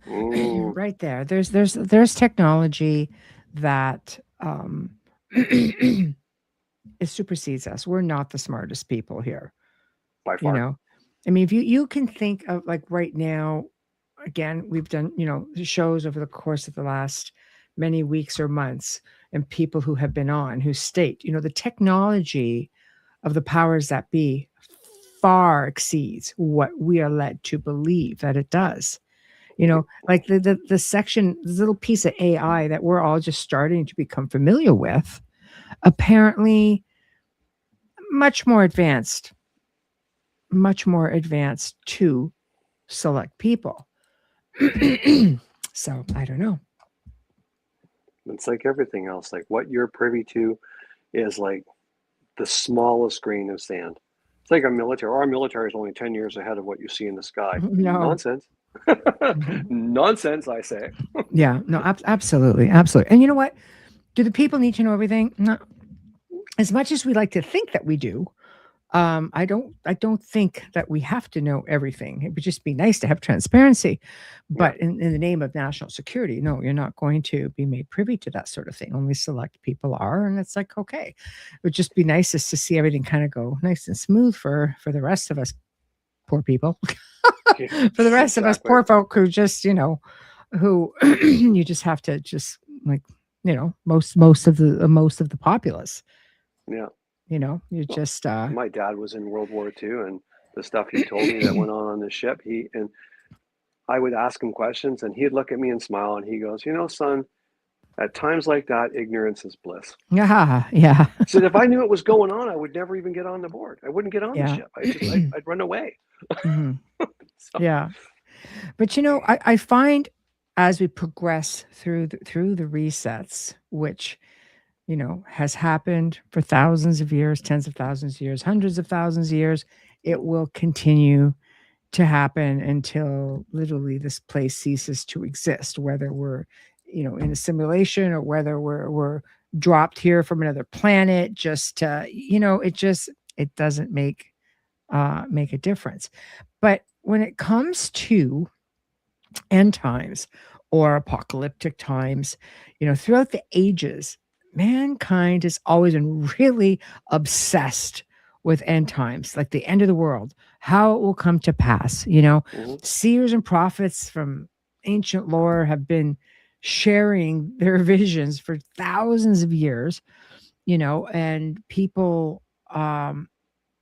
Mm, Right there. There's technology that it supersedes us. We're not the smartest people here, by you far. know. I mean, if you can think of like right now, again, we've done, shows over the course of the last many weeks or months, and people who have been on who state, the technology of the powers that be far exceeds what we are led to believe that it does. Like the section, this little piece of AI that we're all just starting to become familiar with, apparently much more advanced, much more advanced to select people. So I don't know. It's like everything else. Like what you're privy to is like the smallest grain of sand. It's like our military. Our military is only 10 years ahead of what you see in the sky. No. Nonsense. Nonsense, I say. Yeah, no, absolutely, absolutely. And you know what? Do the people need to know everything? No. As much as we like to think that we do, I don't think that we have to know everything. It would just be nice to have transparency. Yeah. But in the name of national security, no, you're not going to be made privy to that sort of thing. Only select people are, and it's like, okay. It would just be nicest to see everything kind of go nice and smooth for the rest of us poor people. For the rest of us Exactly. poor folk who just, who you just have to just like, most of the populace, Yeah. you Well, just my dad was in World War II, and the stuff he told me that went on the ship, and I would ask him questions, and he'd look at me and smile, and he goes, son, at times like that, ignorance is bliss. yeah, yeah. He said, if I knew it was going on, I would never even get on the board. I wouldn't get on the Yeah. ship. I'd run away. Hmm. So, Yeah. But I find as we progress through the resets, which has happened for thousands of years, tens of thousands of years, hundreds of thousands of years, it will continue to happen until literally this place ceases to exist, whether we're in a simulation or whether we're dropped here from another planet. Just it doesn't make a difference. But when it comes to end times or apocalyptic times, throughout the ages, mankind has always been really obsessed with end times, like the end of the world, how it will come to pass. mhm. Seers and prophets from ancient lore have been sharing their visions for thousands of years, and people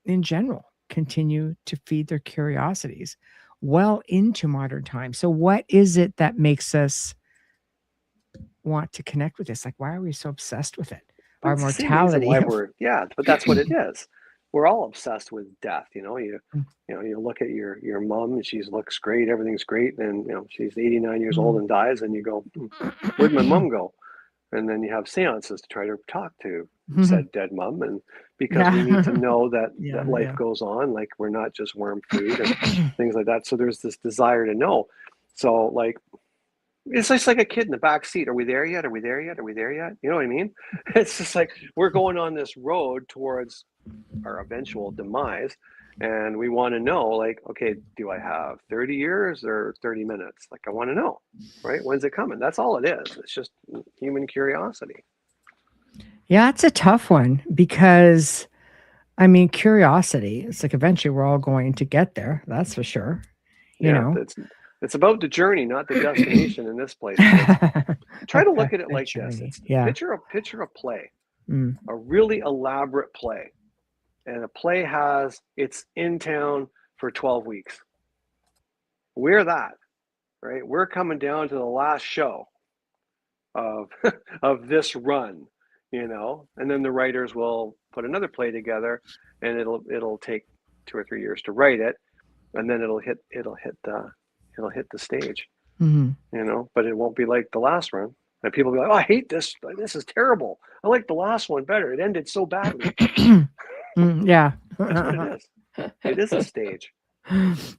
in general continue to feed their curiosities well into modern times. So, what is it that makes us want to connect with this? Like, why are we so obsessed with it? But Our it's the same reason why mortality. but that's what it is. We're all obsessed with death. Mm, You look at your mom and she looks great, everything's great, and she's 89 years old mm. and dies, and you go, where'd my mom go? And then you have seances to try to talk to said dead mom, and because we need to Yeah. know that Yeah. life Yeah. goes on, like we're not just worm food and things like that. So there's this desire to know. So like it's just like a kid in the back seat. Are we there yet? Are we there yet? Are we there yet? You know what I mean? It's just like we're going on this road towards our eventual demise, and we want to know, like, okay, do I have 30 years or 30 minutes? Like, I want to know, right? When's it coming? That's all it is. It's just human curiosity. Yeah, it's a tough one because, I mean, curiosity, it's like eventually we're all going to get there. That's for sure. You Yeah, know, it's about the journey, not the destination in this place, kids. Try to look at it the like this. journey. It's Yeah. picture a play, Mm. a really elaborate play. And a play it's in town for 12 weeks. We're that, right? We're coming down to the last show of of this run. and then the writers will put another play together, and it'll take 2 or 3 years to write it, and then it'll hit the stage, but it won't be like the last one. And people will be like, "Oh, I hate this. This is terrible. I like the last one better. It ended so badly." Yeah. That's what it is. It is a stage.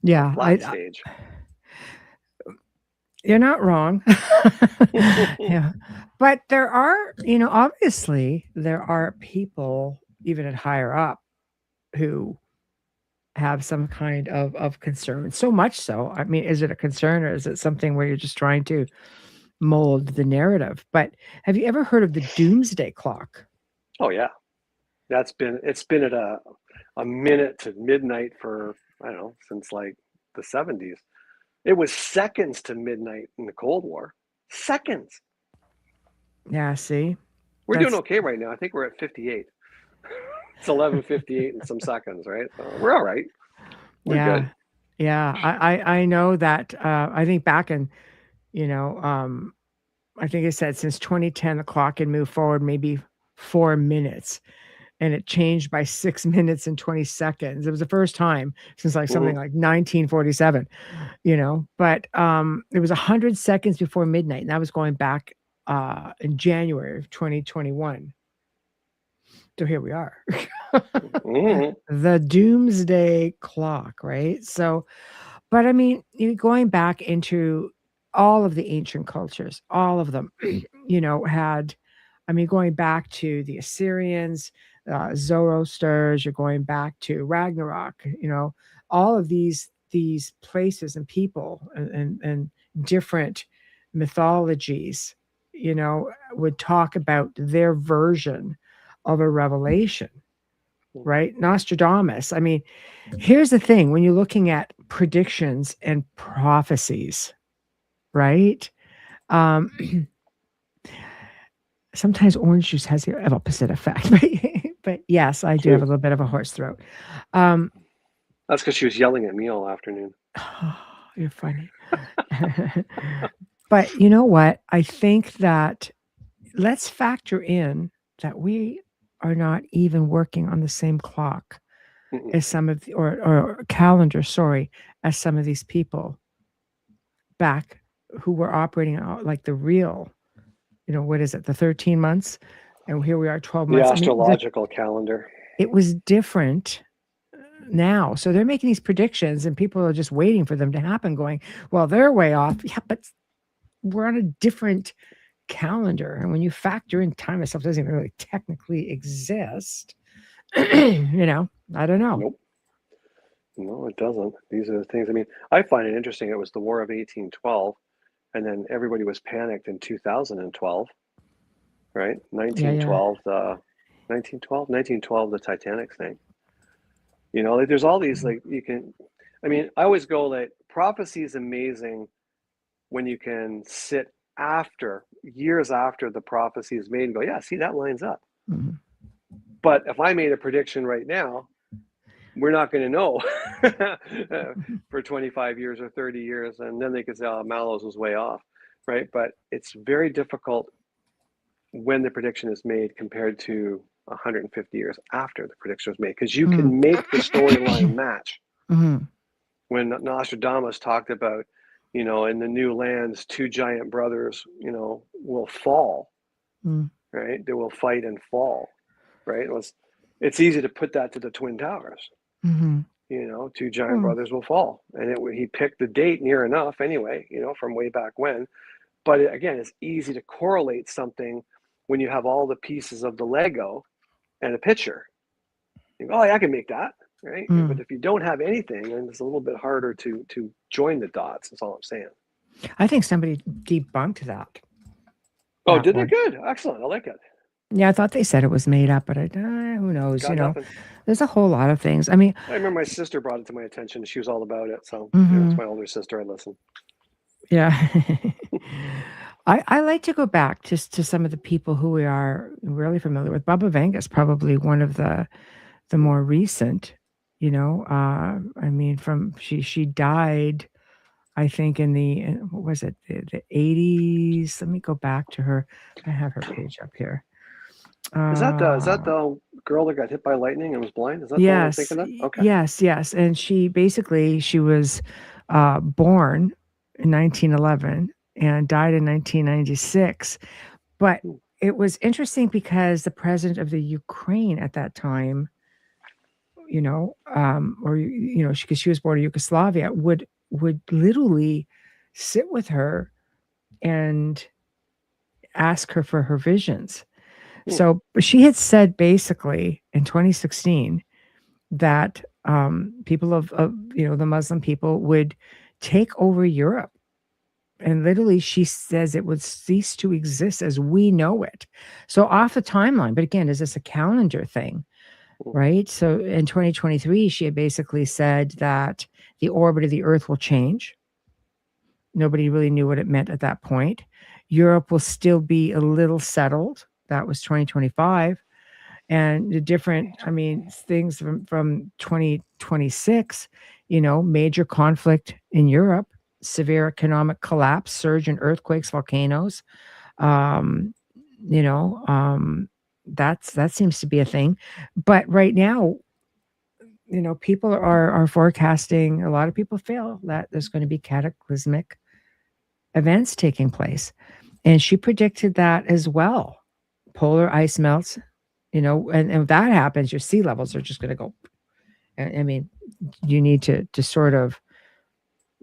Yeah. A flat stage. You're not wrong. Yeah. But there are, obviously there are people even at higher up who have some kind of concern. So much so. I mean, is it a concern, or is it something where you're just trying to mold the narrative? But have you ever heard of the doomsday clock? Oh yeah. It's been at a minute to midnight for, I don't know, since like the 70s. It was seconds to midnight in the Cold War. Seconds. Yeah, see? We're doing okay right now. I think we're at 58. It's 11:58 and some seconds, right? So we're all right. We're good. Yeah. I know that I think back in, I think it said since 2010 the clock had moved forward maybe 4 minutes, and it changed by 6 minutes and 20 seconds. It was the first time since like something like 1947, but it was 100 seconds before midnight, and that was going back in January of 2021. So here we are. The doomsday clock, right? So, but I mean, going back into all of the ancient cultures, all of them, had, I mean, going back to the Assyrians, Zoroasters, you're going back to Ragnarok, all of these places and people and different mythologies, would talk about their version of a revelation, right? Nostradamus. I mean, here's the thing: when you're looking at predictions and prophecies, right? Sometimes orange juice has the opposite effect, but yes, I do have a little bit of a hoarse throat. That's because she was yelling at me all afternoon. Oh, you're funny. But you know what? I think that let's factor in that we are not even working on the same clock as some of the, or calendar, sorry, as some of these people back who were operating like the real, what is it, the 13 months? And here we are 12 months. The astrological calendar. It was different now. So they're making these predictions and people are just waiting for them to happen, going, well, they're way off. Yeah, but we're on a different calendar. And when you factor in time itself doesn't even really technically exist, I don't know. Nope. No, it doesn't. These are the things. I mean, I find it interesting. It was the War of 1812, and then everybody was panicked in 2012, right? 1912, 1912, the Titanic thing. Like there's all these, like, I always go like, prophecy is amazing when you can sit years after the prophecy is made and go, yeah, see, that lines up. But if I made a prediction right now, we're not going to know for 25 years or 30 years. And then they could say, oh, Mallows was way off, right? But it's very difficult when the prediction is made compared to 150 years after the prediction was made, because you can make the storyline match. When Nostradamus talked about, in the new lands, 2 giant brothers, will fall, right? They will fight and fall, right? It's easy to put that to the Twin Towers. 2 giant brothers will fall, and he picked the date near enough anyway, from way back when. But again, it's easy to correlate something when you have all the pieces of the Lego and a picture. You go, oh, yeah, I can make that, right? But if you don't have anything, then it's a little bit harder to join the dots. That's all I'm saying. I think somebody debunked that. Oh, did they? Good, excellent. I like it. Yeah, I thought they said it was made up, but who knows? Nothing. There's a whole lot of things. I mean, I remember my sister brought it to my attention. She was all about it. So it's my older sister. I listen. Yeah. I like to go back just to some of the people who we are really familiar with. Baba Vanga is probably one of the more recent, I mean, she died, I think what was it? The 80s. Let me go back to her. I have her page up here. Is that Uh, the girl that got hit by lightning and was blind? Is that the one I'm yes, thinking of? Okay. yes, and she was born in 1911 and died in 1996. But Hmm. it was interesting because the president of the Ukraine at that time, or because she was born in Yugoslavia, would literally sit with her and ask her for her visions. Hmm. So she had said basically in 2016 that people of the Muslim people would take over Europe. And literally, she says it would cease to exist as we know it. So off the timeline, but again, is this a calendar thing? Hmm. Right. So in 2023, she had basically said that the orbit of the Earth will change. Nobody really knew what it meant at that point. Europe will still be a little settled. That was 2025. And the different, I mean, things from 2026, major conflict in Europe, severe economic collapse, surge in earthquakes, volcanoes. Um, you know, um, that seems to be a thing. But right now, people are forecasting. A lot of people feel that there's going to be cataclysmic events taking place, and she predicted that as well. Polar ice melts, and if that happens, your sea levels are just going to go. I mean, you need to sort of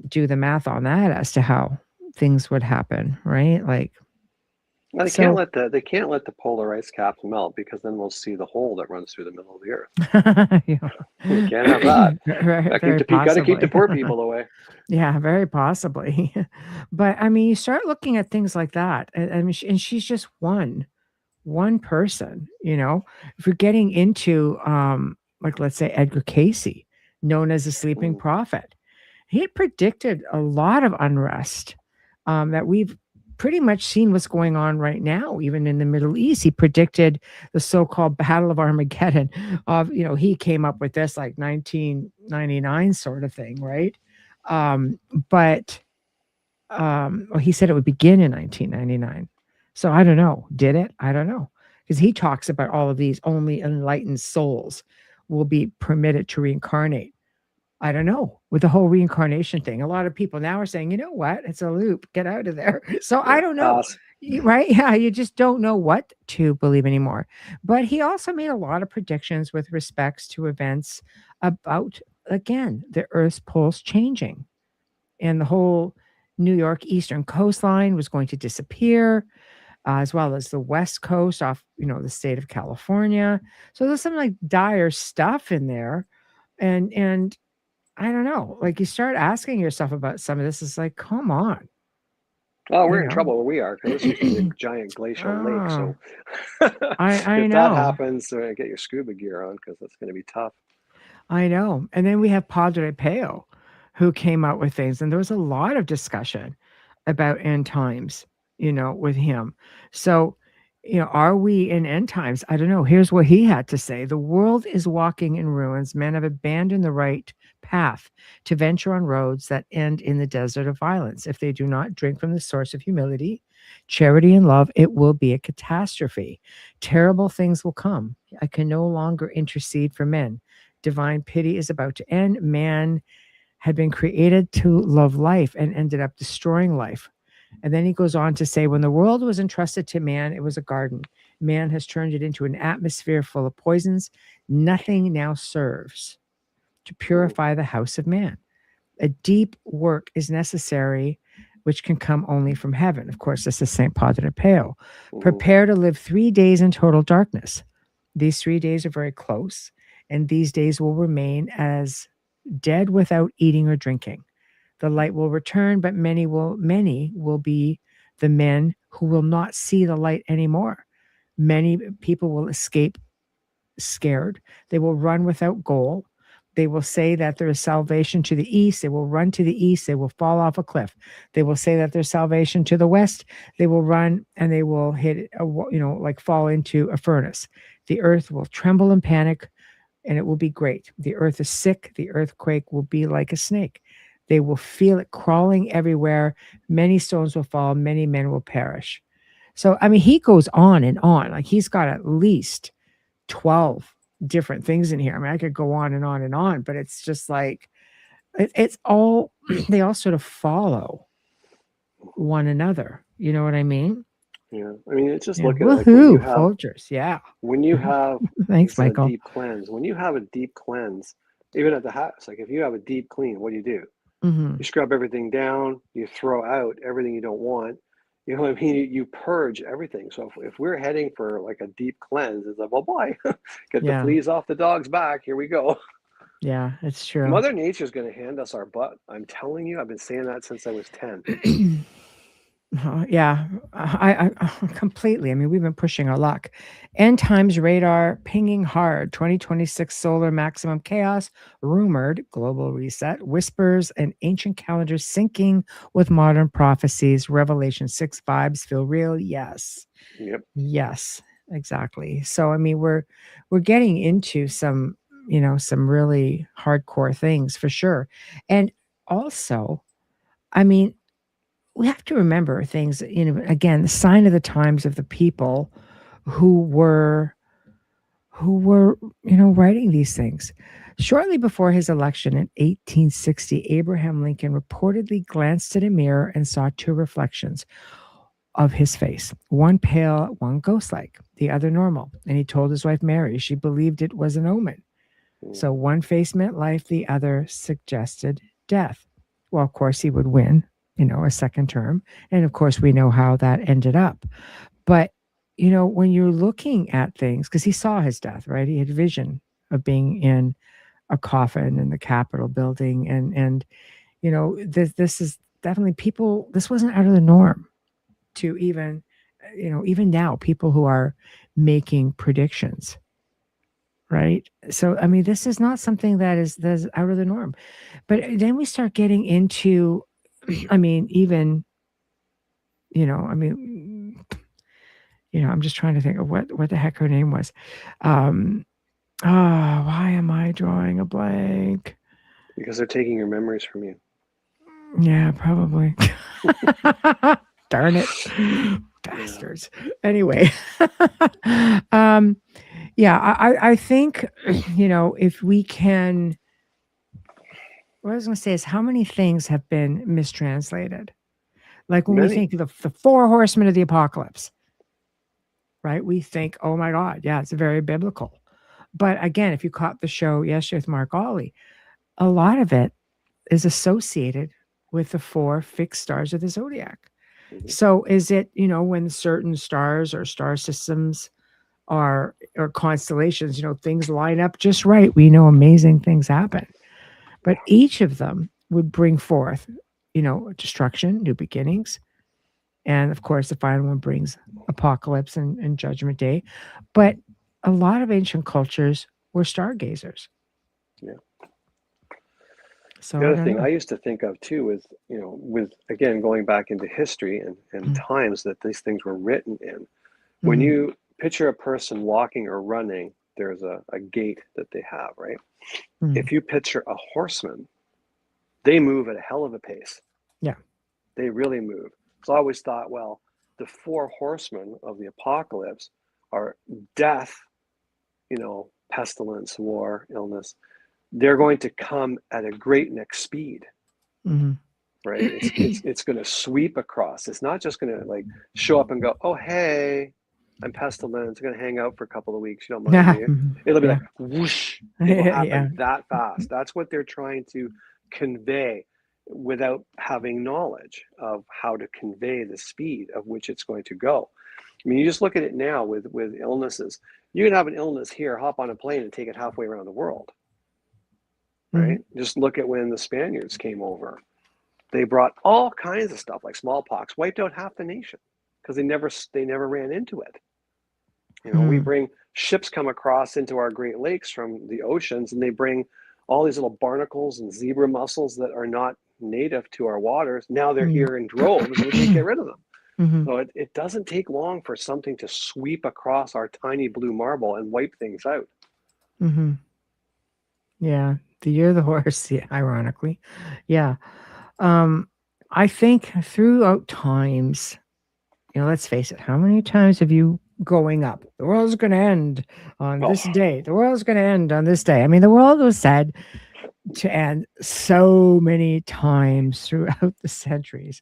do the math on that as to how things would happen, right? Like, Well, so, they can't let the polar ice caps melt because then we'll see the hole that runs through the middle of the earth. yeah, We can't have that. very, very Got to keep the possibly. poor people away. Yeah, very possibly. But I mean, you start looking at things like that, and, and she's just one person. If you're getting into like, let's say Edgar Casey, known as the sleeping Mm. prophet, he had predicted a lot of unrest that we've pretty much seen what's going on right now, even in the Middle East. He predicted the so-called Battle of Armageddon. He came up with this like 1999 sort of thing, right? But well, he said it would begin in 1999. So I don't know. Did it? I don't know. Because he talks about all of these only enlightened souls will be permitted to reincarnate. I don't know. With the whole reincarnation thing, a lot of people now are saying, you know what? It's a loop. Get out of there. So I Yeah, don't know. pass. Right? Yeah. You just don't know what to believe anymore. But he also made a lot of predictions with respects to events about, again, the Earth's poles changing, and the whole New York eastern coastline was going to disappear, as well as the west coast off, the state of California. So there's some like dire stuff in there, and I don't know. Like, you start asking yourself about some of this. It's like, come on, Oh, you we're in know. trouble where we are because this used to be a giant glacial lake. Oh, So I if that know. happens, get your scuba gear on because that's going to be tough. I know. And then we have Padre Peo, who came out with things, and there was a lot of discussion about end times, with him. So, are we in end times? I don't know. Here's what he had to say: the world is walking in ruins. Men have abandoned the right path to venture on roads that end in the desert of violence. If they do not drink from the source of humility, charity, and love, it will be a catastrophe. Terrible things will come. I can no longer intercede for men. Divine pity is about to end. Man had been created to love life and ended up destroying life. And then he goes on to say, when the world was entrusted to man, it was a garden. Man has turned it into an atmosphere full of poisons. Nothing now serves to Mm. purify the house of man. A deep work is necessary, which can come only from heaven. Of course, this is St. Padre Pio. Hmm. Prepare to live 3 days in total darkness. These 3 days are very close, and these days will remain as dead without eating or drinking. The light will return, but many will be the men who will not see the light anymore. Many people will escape scared. They will run without goal. They will say that there is salvation to the east. They will run to the east. They will fall off a cliff. They will say that there's salvation to the west. They will run and they will hit, like fall into a furnace. The earth will tremble in panic, and it will be great. The earth is sick. The earthquake will be like a snake. They will feel it crawling everywhere. Many stones will fall. Many men will perish. So, I mean, he goes on and on. Like he's got at least 12 different things in here. I mean, I could go on and on and on, but it's just like, it's all, they all sort of follow one another. You know what I mean? Yeah. I mean, it's just Yeah. look at it like when you Woohoo. have Folgers. Yeah. Thanks, instead of Michael. deep cleanse, when you have a deep cleanse, even at the house, like if you have a deep clean, what do? Hmm. You scrub everything down, you throw out everything you don't want. You know what I mean? You purge everything. So if we're heading for like a deep cleanse, it's like, well, boy, get the Yeah. fleas off the dog's back. Here we go. Yeah. It's true. Mother Nature's going to hand us our butt. I'm telling you, I've been saying that since I was 10. Yeah, I completely. I mean, we've been pushing our luck. End times radar pinging hard. 2026 solar maximum chaos. Rumored global reset. Whispers and ancient calendars syncing with modern prophecies. Revelation 6 vibes feel real. Yes. Yep. Yes. Exactly. So I mean, we're getting into some, some really hardcore things for sure. And also, I mean, we have to remember things, again, the sign of the times of the people who were writing these things. Shortly before his election in 1860, Abraham Lincoln reportedly glanced at a mirror and saw two reflections of his face, one pale, one ghost-like, the other normal. And he told his wife Mary she believed it was an omen. So one face meant life, the other suggested death. Well, of course, he would win, a second term. And of course, we know how that ended up. But, when you're looking at things, because he saw his death, right? He had vision of being in a coffin in the Capitol building. And this is definitely people, this wasn't out of the norm to even, even now, people who are making predictions, right? So, I mean, this is not something that's out of the norm. But then we start getting into, I mean, even, I mean, I'm just trying to think of what the heck her name was. Why am I drawing a blank? Because they're taking your memories from you. Yeah, probably. Darn it. Bastards. Yeah. Anyway. Yeah, I think, if we can, what I was going to say is how many things have been mistranslated? Like when we think of the four horsemen of the apocalypse, right? We think, oh my God, yeah, it's very biblical. But again, if you caught the show yesterday with Mark Ollie, a lot of it is associated with the four fixed stars of the zodiac. Mm-hmm. So is it, when certain stars or star systems or constellations, things line up just right, we know amazing things happen. But each of them would bring forth, destruction, new beginnings. And of course, the final one brings apocalypse and judgment day. But a lot of ancient cultures were stargazers. Yeah. So the other thing I used to think of too is, with again going back into history and times that these things were written in. When you picture a person walking or running, there's a gait that they have, right? If you picture a horseman, they move at a hell of a pace. Yeah. They really move. So I always thought, well, the four horsemen of the apocalypse are death, pestilence, war, illness. They're going to come at a breakneck speed, right? It's going to sweep across. It's not just going to like show up and go, oh, hey, I'm pestilence. I'm going to hang out for a couple of weeks. You don't mind, do you? It'll be like whoosh. It will happen that fast. That's what they're trying to convey without having knowledge of how to convey the speed of which it's going to go. I mean, you just look at it now with illnesses. You can have an illness here, hop on a plane and take it halfway around the world, right? Just look at when the Spaniards came over. They brought all kinds of stuff like smallpox, wiped out half the nation because they never ran into it. We bring ships come across into our Great Lakes from the oceans, and they bring all these little barnacles and zebra mussels that are not native to our waters. Now they're here in droves, and we can't get rid of them. So it doesn't take long for something to sweep across our tiny blue marble and wipe things out. Yeah, the year of the horse. Yeah, ironically, yeah. I think throughout times, let's face it. How many times have you going up? The world's going to end on Oh, this day. The world's going to end on this day. I mean, the world was said to end so many times throughout the centuries.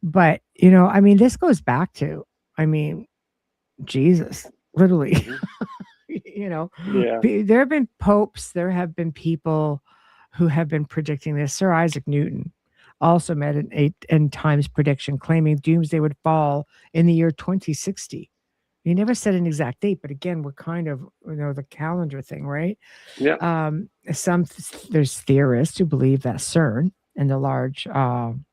But, I mean, this goes back to, I mean, Jesus, literally, mhm. Yeah. there have been popes, there have been people who have been predicting this. Sir Isaac Newton also made an end times prediction claiming doomsday would fall in the year 2060. He never said an exact date, but again, we're kind of, the calendar thing, right? Yeah. There's theorists who believe that CERN and the large Hadron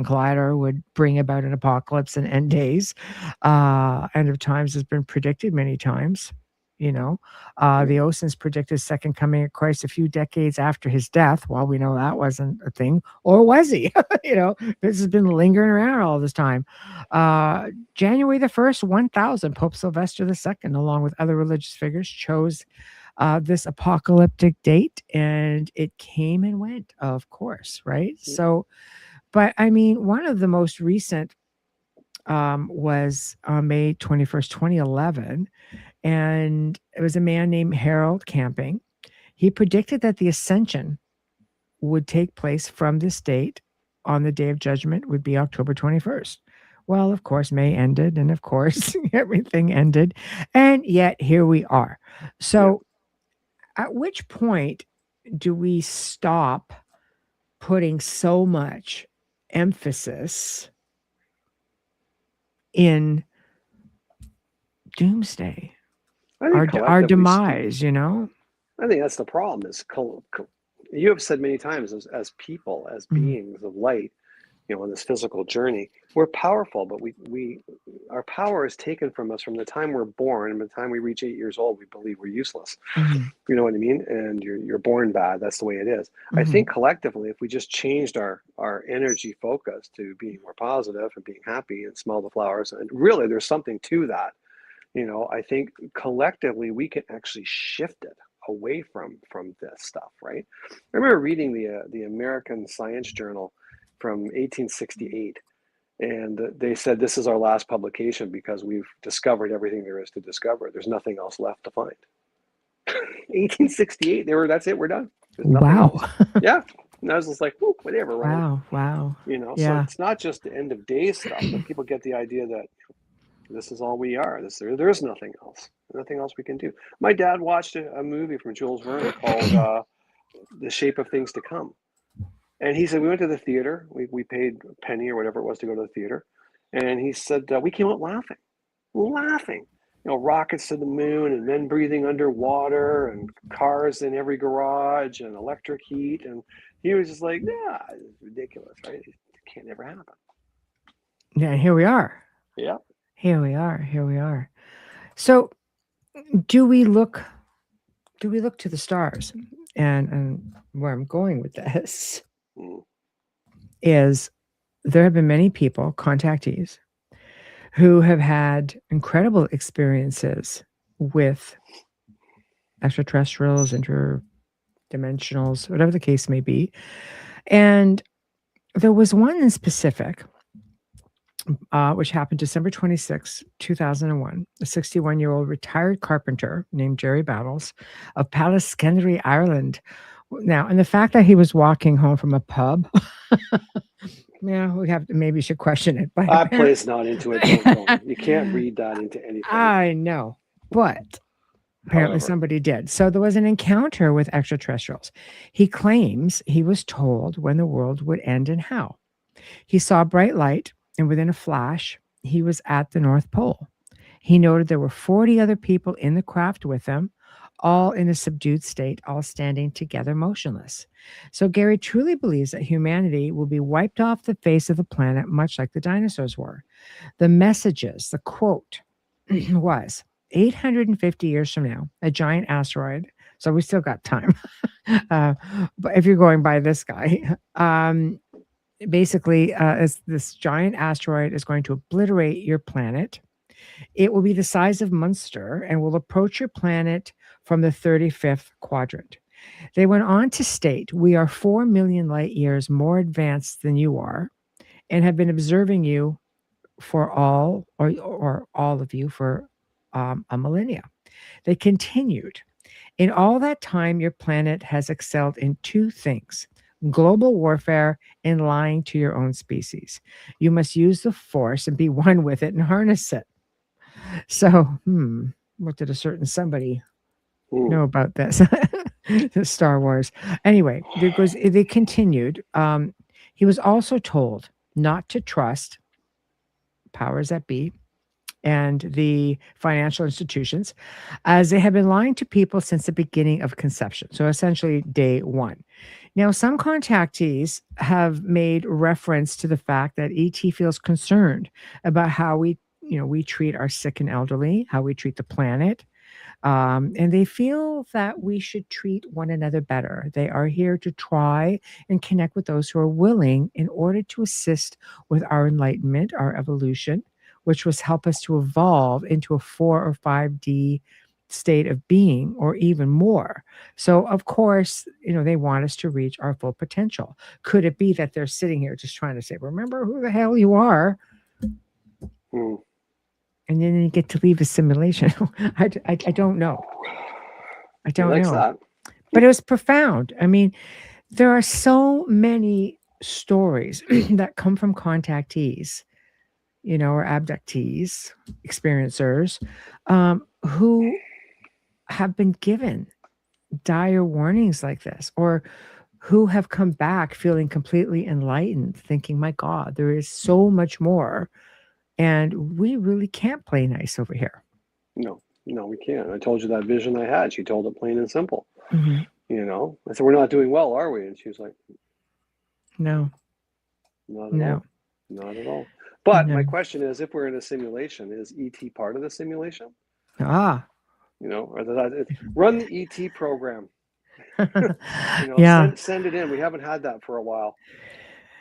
Collider would bring about an apocalypse and end days. End of times has been predicted many times. The Oceans predicted second coming of Christ a few decades after his death. Well, we know that wasn't a thing, or was he? This has been lingering around all this time. January the 1st, 1000, Pope Sylvester II, along with other religious figures, chose this apocalyptic date, and it came and went, of course, right? So, but I mean, one of the most recent was on May 21st, 2011, and it was a man named Harold Camping. He predicted that the ascension would take place from this date on the Day of Judgment would be October 21st. Well, of course, May ended, and of course, everything ended, and yet here we are. So, at which point do we stop putting so much emphasis in doomsday, I think our collectively demise? I think that's the problem. Is you have said many times, as people, as beings of light, on this physical journey, we're powerful, but our power is taken from us from the time we're born, and by the time we reach 8 years old, we believe we're useless. You know what I mean? And you're born bad. That's the way it is. I think collectively, if we just changed our energy focus to being more positive and being happy and smell the flowers, and really there's something to that. I think collectively we can actually shift it away from this stuff, right? I remember reading the American Science Journal from 1868, and they said this is our last publication because we've discovered everything there is to discover. There's nothing else left to find. 1868, that's it, we're done. There's nothing else. Yeah. And I was just like, whatever, right? Wow. So it's not just the end of days stuff, but people get the idea that this is all we are. There is nothing else. Nothing else we can do. My dad watched a movie from Jules Verne called The Shape of Things to Come. And he said, we went to the theater. We paid a penny or whatever it was to go to the theater. And he said, we came out laughing. Rockets to the moon and men breathing underwater and cars in every garage and electric heat. And he was just like, it's ridiculous, right? It can't never happen. Yeah, here we are. Yeah. Here we are. So do we look to the stars? And where I'm going with this is there have been many people, contactees, who have had incredible experiences with extraterrestrials, interdimensionals, whatever the case may be. And there was one in specific, which happened December 26, 2001. A 61-year-old retired carpenter named Jerry Battles of Pallaskenry, Ireland. Now, and the fact that he was walking home from a pub, maybe should question it. But that plays not into it. Don't. You can't read that into anything. I know, but apparently somebody did. So there was an encounter with extraterrestrials. He claims he was told when the world would end and how. He saw a bright light, and within a flash, he was at the North Pole. He noted there were 40 other people in the craft with him, all in a subdued state, all standing together motionless. So Gary truly believes that humanity will be wiped off the face of the planet, much like the dinosaurs were. The messages, the quote was, 850 years from now, a giant asteroid, so we still got time, but if you're going by this guy, basically, as this giant asteroid is going to obliterate your planet. It will be the size of Munster and will approach your planet from the 35th quadrant. They went on to state, we are 4 million light years more advanced than you are and have been observing you for all, or all of you, for a millennia. They continued. In all that time, your planet has excelled in two things: global warfare and lying to your own species. You must use the force and be one with it and harness it. So, what did a certain somebody know about this? The Star Wars. Anyway, they continued. He was also told not to trust powers that be and the financial institutions, as they have been lying to people since the beginning of conception. So essentially, day one. Now, some contactees have made reference to the fact that ET feels concerned about how we treat our sick and elderly, how we treat the planet, and they feel that we should treat one another better. They are here to try and connect with those who are willing in order to assist with our enlightenment, our evolution, which was help us to evolve into a 4 or 5D state of being, or even more. So, of course, they want us to reach our full potential. Could it be that they're sitting here just trying to say, remember who the hell you are? And then you get to leave a simulation. I don't know. I don't know. That. But it was profound. I mean, there are so many stories that come from contactees, or abductees, experiencers, who have been given dire warnings like this, or who have come back feeling completely enlightened, thinking, my God, there is so much more. And we really can't play nice over here. No, we can't. I told you that vision I had. She told it plain and simple. Mm-hmm. I said, we're not doing well, are we? And she was like, no, not at all. Not at all. But my question is, if we're in a simulation, is ET part of the simulation? Or run the ET program. Yeah. Send it in. We haven't had that for a while.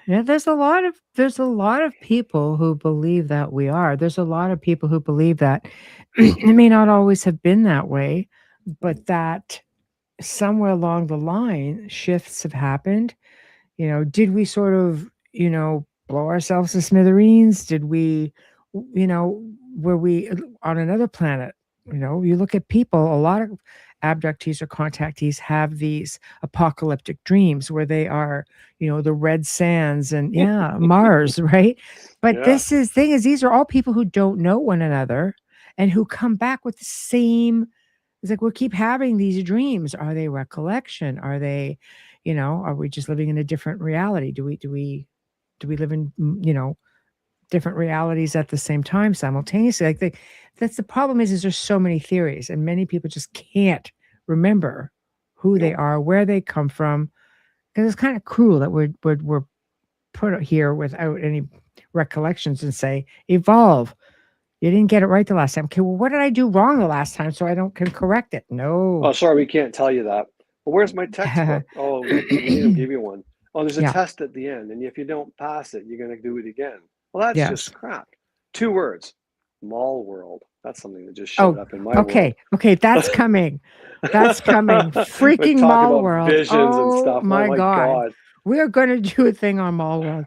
Yeah, there's a lot of people who believe that we are. There's a lot of people who believe that it may not always have been that way, but that somewhere along the line shifts have happened. Did we sort of, blow ourselves to smithereens? Did we, were we on another planet? You look at people, a lot of abductees or contactees have these apocalyptic dreams where they are, the red sands and Mars, right? But thing is, these are all people who don't know one another and who come back with the same. It's like we'll keep having these dreams. Are they recollection? Are they, are we just living in a different reality? Do we live in, different realities at the same time simultaneously? That's the problem is there's so many theories, and many people just can't remember who they are, where they come from, because it's kind of cruel that we're put here without any recollections and say evolve. You didn't get it right the last time. Okay, well, what did I do wrong the last time so I can correct it? No. Oh, sorry, we can't tell you that. Well, where's my textbook? Oh, we didn't give you one. Oh, there's a test at the end, and if you don't pass it, you're going to do it again. Well, that's just crap. 2 words. Mall world. That's something that just showed up in my world. Okay, that's coming. That's coming. Freaking mall world. Visions and stuff. My God. We are going to do a thing on mall world.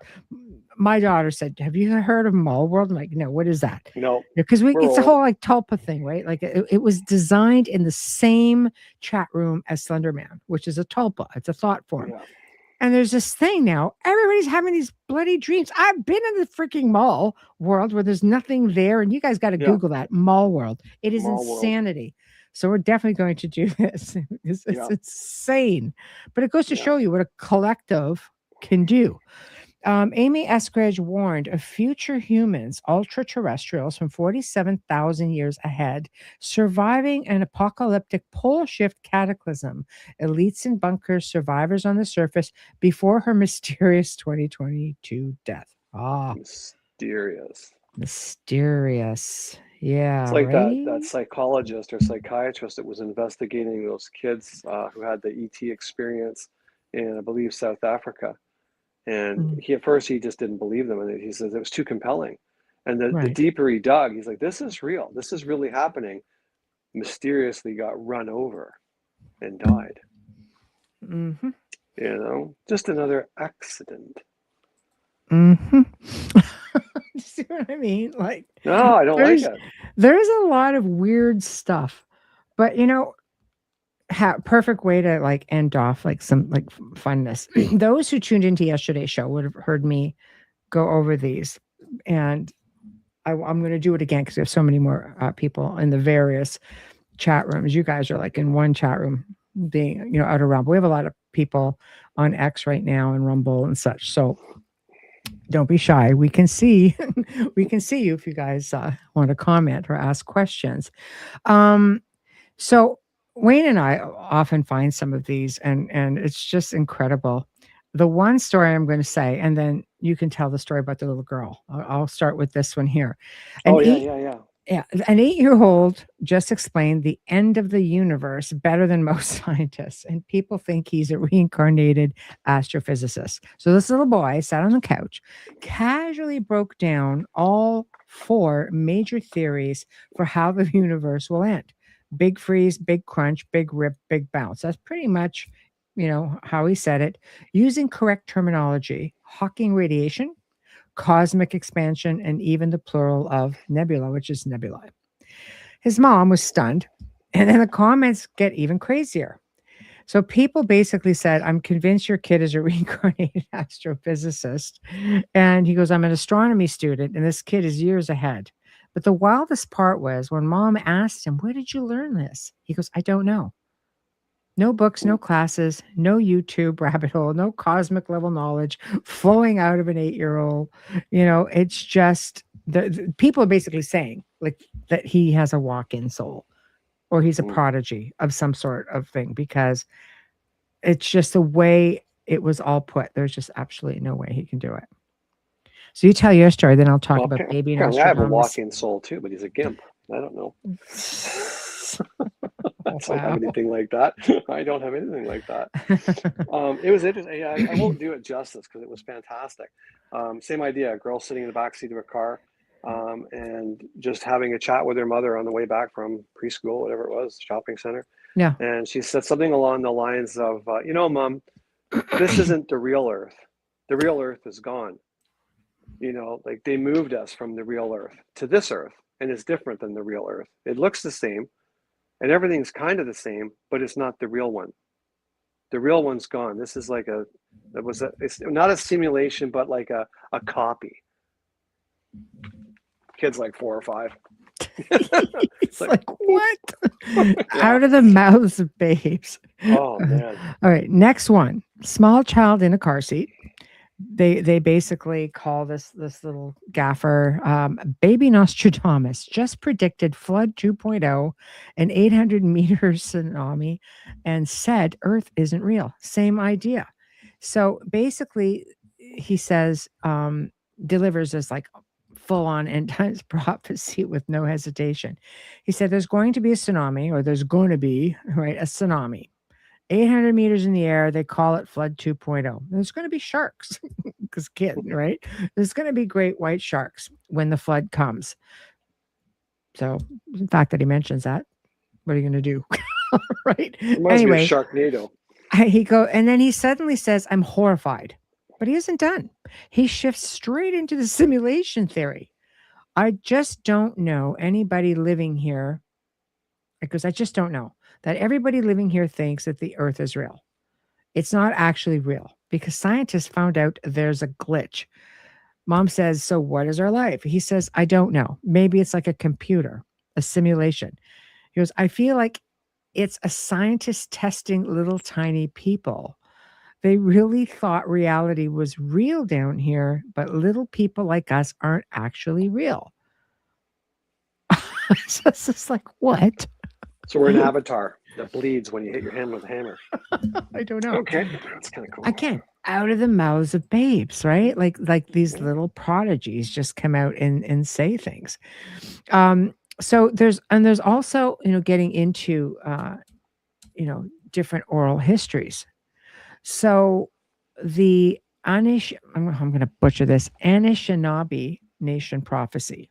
My daughter said, have you heard of mall world? I'm like, no, what is that? No. Because it's a whole tulpa thing, right? Like it was designed in the same chat room as Slender Man, which is a tulpa. It's a thought form. Yeah. And there's this thing now. Everybody's having these bloody dreams. I've been in the freaking mall world where there's nothing there. And you guys got to Google that, mall world. It is mall insanity. World. So we're definitely going to do this. It's insane. But it goes to show you what a collective can do. Amy Eskridge warned of future humans, ultra-terrestrials from 47,000 years ahead, surviving an apocalyptic pole shift cataclysm, elites in bunkers, survivors on the surface, before her mysterious 2022 death. Mysterious. Yeah. It's like that psychologist or psychiatrist that was investigating those kids who had the ET experience in, I believe, South Africa. And he at first just didn't believe them, and he says it was too compelling. And the deeper he dug, he's like, "This is real. This is really happening." Mysteriously, got run over and died. Mm-hmm. Just another accident. Mm-hmm. See what I mean? Like, No, I don't like there's it. there's a lot of weird stuff, but perfect way to like end off like some like funness. Those who tuned into yesterday's show would have heard me go over these, and I'm going to do it again because we have so many more people in the various chat rooms. You guys are like in one chat room being, out around. But we have a lot of people on X right now and Rumble and such. So don't be shy. We can see, we can see you if you guys want to comment or ask questions. So Wayne and I often find some of these, and it's just incredible. The one story I'm going to say, and then you can tell the story about the little girl. I'll start with this one here. An Oh yeah, eight, yeah, yeah. yeah, an 8-year-old just explained the end of the universe better than most scientists, and people think he's a reincarnated astrophysicist. So this little boy sat on the couch, casually broke down all 4 major theories for how the universe will end. Big freeze, big crunch, big rip, big bounce. That's pretty much, how he said it, using correct terminology: Hawking radiation, cosmic expansion, and even the plural of nebula, which is nebulae. His mom was stunned, and then the comments get even crazier. So people basically said, I'm convinced your kid is a reincarnated astrophysicist. And he goes, I'm an astronomy student, and this kid is years ahead. But the wildest part was when mom asked him, where did you learn this? He goes, I don't know. No books, no classes, no YouTube rabbit hole, no cosmic level knowledge flowing out of an 8-year-old. It's just the people are basically saying like that he has a walk-in soul or he's a prodigy of some sort of thing, because it's just the way it was all put. There's just absolutely no way he can do it. So you tell your story, then I'll talk Well, about baby apparently I have a Nostradamus. walk-in soul too, but he's a gimp. I don't know. I don't Wow. have anything like that. I don't have anything like that. It was interesting. I won't do it justice because it was fantastic. Same idea. A girl sitting in the back seat of a car, and just having a chat with her mother on the way back from preschool, whatever it was, shopping center. Yeah. And she said something along the lines of, Mom, this isn't the real Earth. The real Earth is gone. Like they moved us from the real Earth to this Earth, and it's different than the real Earth. It looks the same, and everything's kind of the same, but it's not the real one. The real one's gone. This is like it's not a simulation, but like a copy. Kid's like 4 or 5. It's like what? Yeah. Out of the mouths of babes. Oh man. All right, next one. Small child in a car seat. They basically call this little gaffer baby Nostradamus just predicted flood 2.0, an 800-meter tsunami, and said Earth isn't real. Same idea. So basically, he says delivers this like full-on end times prophecy with no hesitation. He said there's going to be a tsunami, or there's going to be a tsunami. 800 meters in the air, they call it flood 2.0. There's going to be sharks, because kid, right? There's going to be great white sharks when the flood comes. So, the fact that he mentions that, what are you going to do? Right? Anyway, Sharknado. And then he suddenly says, I'm horrified. But he isn't done. He shifts straight into the simulation theory. I just don't know anybody living here, because I just don't know that everybody living here thinks that the Earth is real. It's not actually real, because scientists found out there's a glitch. Mom says, so what is our life? He says, I don't know. Maybe it's like a computer, a simulation. He goes, I feel like it's a scientist testing little tiny people. They really thought reality was real down here, but little people like us aren't actually real. So it's just like, what? So we're an avatar that bleeds when you hit your hand with a hammer. I don't know. Okay, that's kind of cool. Again, out of the mouths of babes, right? Like these little prodigies just come out and say things. So there's also, getting into different oral histories. So the I'm going to butcher this, Anishinaabe Nation prophecy.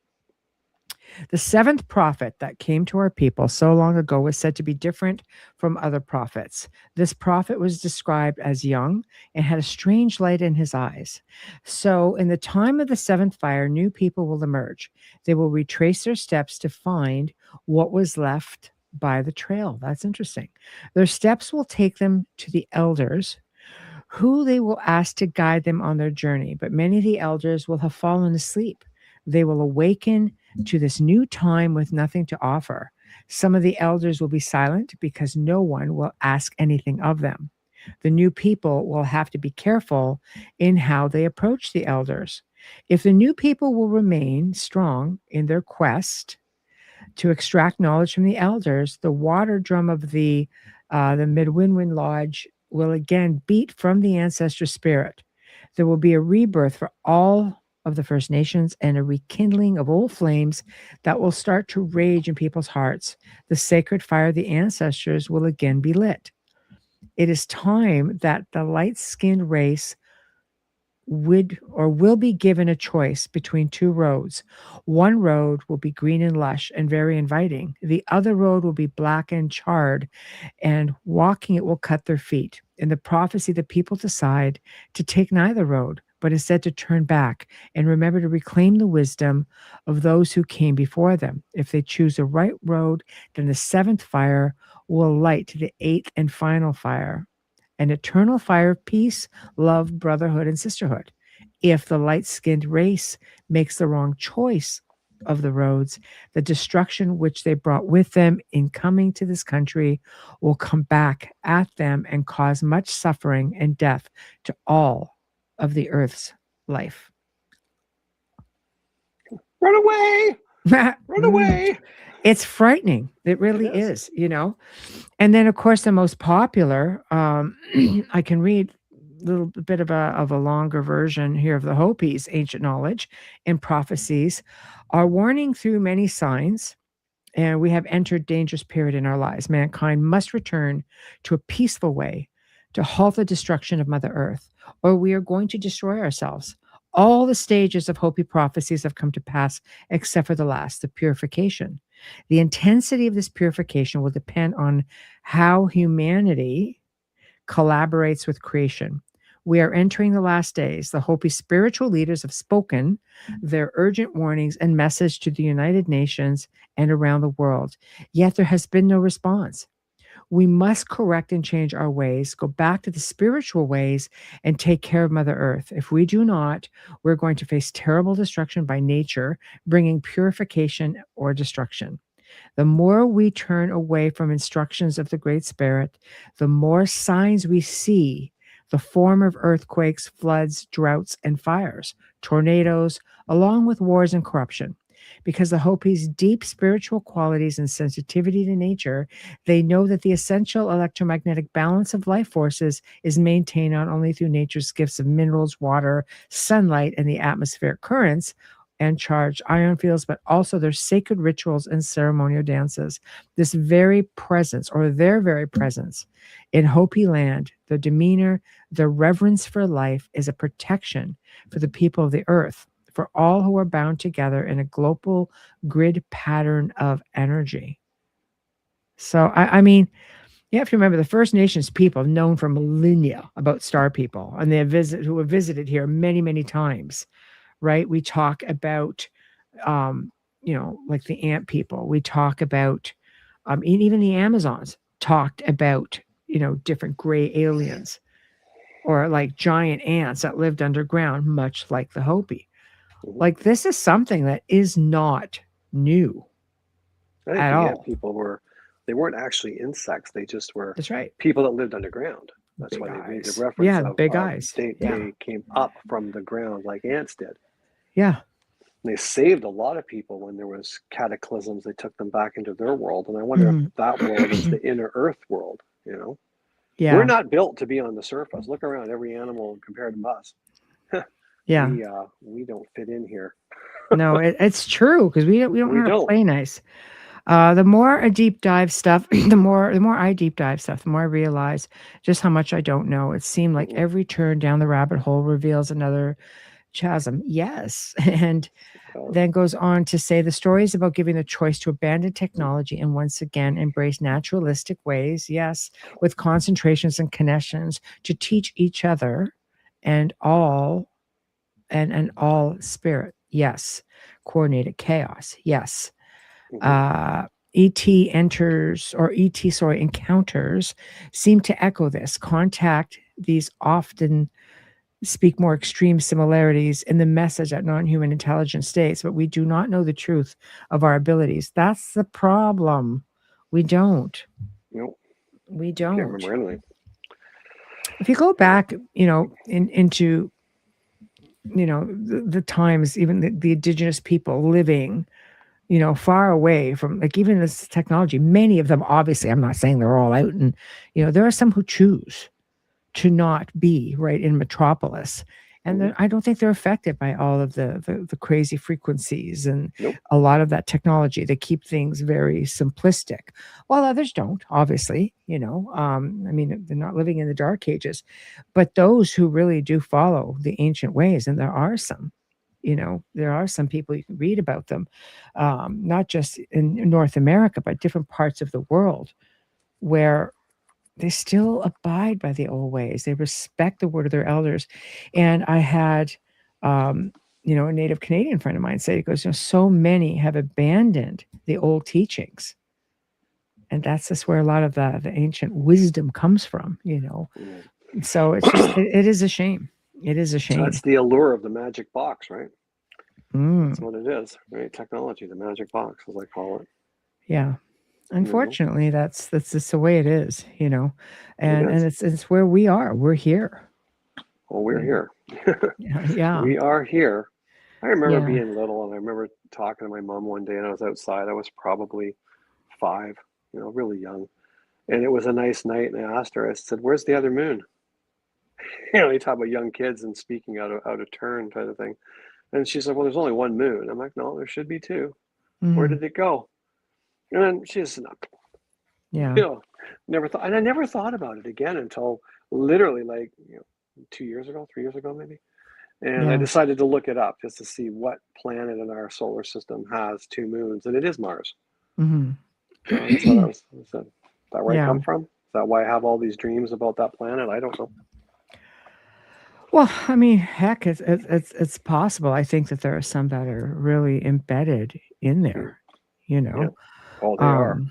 The seventh prophet that came to our people so long ago was said to be different from other prophets. This prophet was described as young and had a strange light in his eyes. So, in the time of the seventh fire, new people will emerge. They will retrace their steps to find what was left by the trail. That's interesting. Their steps will take them to the elders, who they will ask to guide them on their journey. But many of the elders will have fallen asleep. They will awaken to this new time with nothing to offer. Some of the elders will be silent because no one will ask anything of them. The new people will have to be careful in how they approach the elders. If the new people will remain strong in their quest to extract knowledge from the elders, the water drum of the Midwinwin Lodge will again beat from the ancestor spirit. There will be a rebirth for all of the First Nations and a rekindling of old flames that will start to rage in people's hearts. The sacred fire of the ancestors will again be lit. It is time that the light-skinned race would or will be given a choice between two roads. One road will be green and lush and very inviting. The other road will be black and charred, and walking it will cut their feet. In the prophecy, the people decide to take neither road, but instead to turn back and remember to reclaim the wisdom of those who came before them. If they choose the right road, then the seventh fire will light to the eighth and final fire, an eternal fire of peace, love, brotherhood, and sisterhood. If the light-skinned race makes the wrong choice of the roads, the destruction which they brought with them in coming to this country will come back at them and cause much suffering and death to all of the earth's life. Run away! Run away! It's frightening. It really is, you know. And then, of course, the most popular, I can read a little bit of a longer version here of the Hopis, ancient knowledge and prophecies are warning through many signs, and we have entered dangerous period in our lives. Mankind must return to a peaceful way to halt the destruction of Mother Earth, or we are going to destroy ourselves. All the stages of Hopi prophecies have come to pass, except for the last, the purification. The intensity of this purification will depend on how humanity collaborates with creation. We are entering the last days. The Hopi spiritual leaders have spoken their urgent warnings and message to the United Nations and around the world, yet there has been no response. We must correct and change our ways, go back to the spiritual ways, and take care of Mother Earth. If we do not, we're going to face terrible destruction by nature, bringing purification or destruction. The more we turn away from instructions of the Great Spirit, the more signs we see, the form of earthquakes, floods, droughts, and fires, tornadoes, along with wars and corruption. Because the Hopis' deep spiritual qualities and sensitivity to nature, they know that the essential electromagnetic balance of life forces is maintained not only through nature's gifts of minerals, water, sunlight, and the atmospheric currents and charged ion fields, but also their sacred rituals and ceremonial dances. This very presence, or their very presence, in Hopi land, the demeanor, the reverence for life is a protection for the people of the earth, for all who are bound together in a global grid pattern of energy. So, I mean, you have to remember the First Nations people have known for millennia about star people, and who have visited here many, many times, right? We talk about, like the ant people. We talk about, even the Amazons talked about, different gray aliens or like giant ants that lived underground, much like the Hopi. Like, this is something that is not new I think at the all. ant people they weren't actually insects. They just were That's right. people that lived underground. That's Big why they made eyes. the reference Yeah, of big eyes. They came up from the ground like ants did. Yeah. And they saved a lot of people when there was cataclysms. They took them back into their world. And I wonder if that world is the inner earth world, Yeah. We're not built to be on the surface. Look around, every animal compared to us. Yeah. We don't fit in here. No, it's true, because we don't know how to play nice. The more I deep dive stuff, the more I deep dive stuff, the more I realize just how much I don't know. It seemed like every turn down the rabbit hole reveals another chasm. Yes. And then goes on to say the story is about giving the choice to abandon technology and once again embrace naturalistic ways, yes, with concentrations and connections to teach each other and all and all spirit, yes, coordinated chaos, yes. ET enters or ET sorry encounters seem to echo this. Contact these often speak more extreme similarities in the message that non-human intelligence states, but we do not know the truth of our abilities. That's the problem. We don't. Nope. We Can't don't. remember anything. If you go back, into the times, even the indigenous people living, far away from like even this technology, many of them, obviously, I'm not saying they're all out, and there are some who choose to not be right in metropolis, and I don't think they're affected by all of the crazy frequencies and Nope. a lot of that technology. They keep things very simplistic, while others don't, obviously. I mean, they're not living in the dark ages, but those who really do follow the ancient ways, and there are some, there are some people, you can read about them, not just in North America, but different parts of the world, where they still abide by the old ways. They respect the word of their elders. And I had, a Native Canadian friend of mine say, he goes, so many have abandoned the old teachings. And that's just where a lot of the ancient wisdom comes from, So it's just, it is a shame. It is a shame. That's the allure of the magic box, right? Mm. That's what it is, right? Technology, the magic box, as I call it. Yeah. Unfortunately, that's just the way it is, and it's where we are. We're here. Well, we're here. Yeah. We are here. I remember being little, and I remember talking to my mom one day, and I was outside. I was probably 5, really young. And it was a nice night, and I asked her, I said, "Where's the other moon?" You talk about young kids and speaking out of turn kind of thing. And she said, "Well, there's only one moon." I'm like, "No, there should be 2. Where did it go?" And then she said, never thought, and I never thought about it again until literally 2 years ago, 3 years ago, maybe. And I decided to look it up just to see what planet in our solar system has 2 moons, and it is Mars. So that's what I was said. Is that where I come from? Is that why I have all these dreams about that planet? I don't know. Well, I mean, heck, it's possible. I think that there are some that are really embedded in there, Yeah. Oh, they are.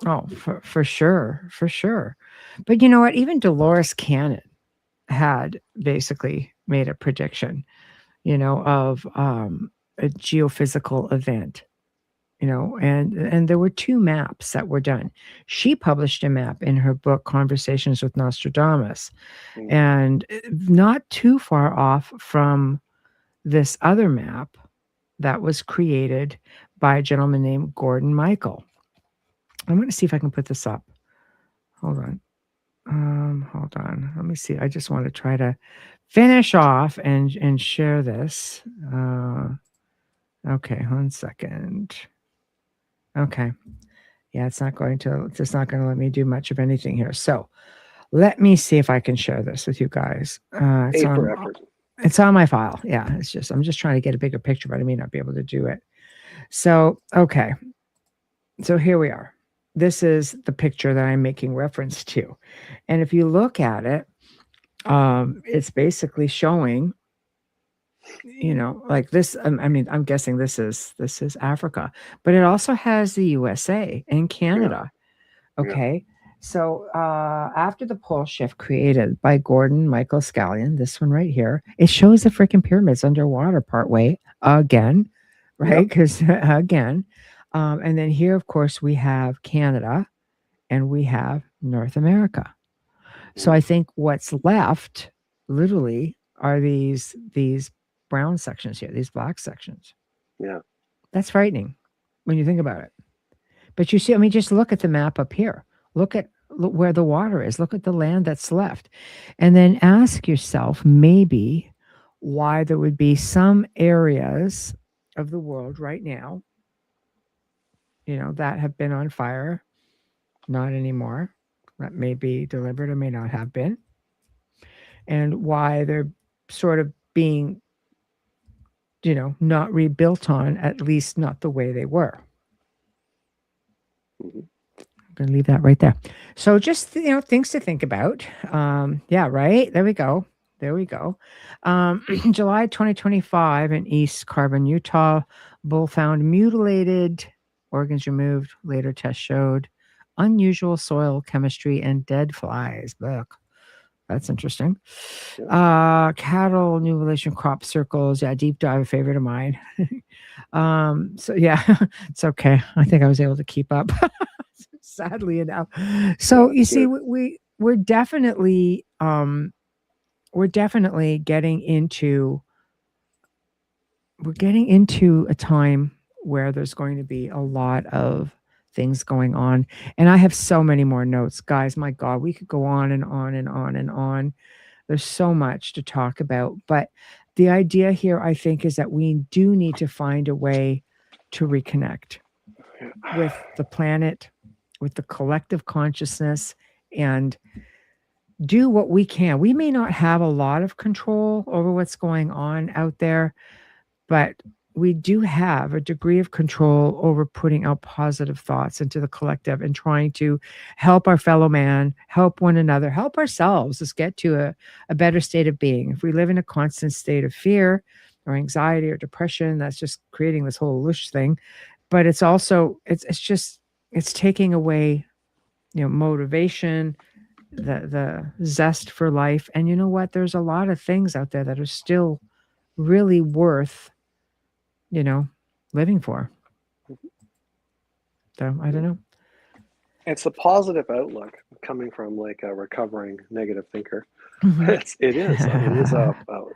Oh, for sure, for sure. But you know what? Even Dolores Cannon had basically made a prediction, of a geophysical event, and there were 2 maps that were done. She published a map in her book Conversations with Nostradamus, and not too far off from this other map that was created by a gentleman named Gordon Michael. I'm going to see if I can put this up. Hold on. Hold on. Let me see. I just want to try to finish off and share this. Okay, 1 second. Okay. Yeah, it's not going to let me do much of anything here. So let me see if I can share this with you guys. It's on my file. Yeah, I'm just trying to get a bigger picture, but I may not be able to do it. So, okay. So here we are. This is the picture that I'm making reference to. And if you look at it, it's basically showing, like this. I mean, I'm guessing this is Africa, but it also has the USA and Canada. Yeah. Okay. Yeah. So after the pole shift created by Gordon Michael Scallion, this one right here, it shows the freaking pyramids underwater partway again, right? Because again. And then here, of course, we have Canada and we have North America. So I think what's left literally are these brown sections here, these black sections. Yeah. That's frightening when you think about it. But you see, I mean, just look at the map up here. Look where the water is. Look at the land that's left. And then ask yourself maybe why there would be some areas of the world right now, that have been on fire, not anymore. That may be deliberate or may not have been. And why they're sort of being not rebuilt on, at least not the way they were. Mhm. I'm going to leave that right there. So just, things to think about. Yeah, right. There we go. There we go. July 2025 in East Carbon, Utah, bull found mutilated, organs removed. Later test showed unusual soil chemistry and dead flies. Look, that's interesting. Cattle, new relation crop circles. Yeah, deep dive, a favorite of mine. So yeah, it's okay. I think I was able to keep up. Sadly enough. So Yeah, you see, good. we're definitely getting into a time where there's going to be a lot of things going on. And I have so many more notes, guys. My God, we could go on and on and on and on. There's so much to talk about. But the idea here, I think, is that we do need to find a way to reconnect with the planet, with the collective consciousness, and do what we can. We may not have a lot of control over what's going on out there, but we do have a degree of control over putting out positive thoughts into the collective and trying to help our fellow man, help one another, help ourselves just get to a better state of being. If we live in a constant state of fear or anxiety or depression, that's just creating this whole loosh thing. But it's also, it's taking away, motivation, the zest for life. And you know what? There's a lot of things out there that are still really worth living for. So I don't know. It's a positive outlook coming from like a recovering negative thinker. Mhm. It is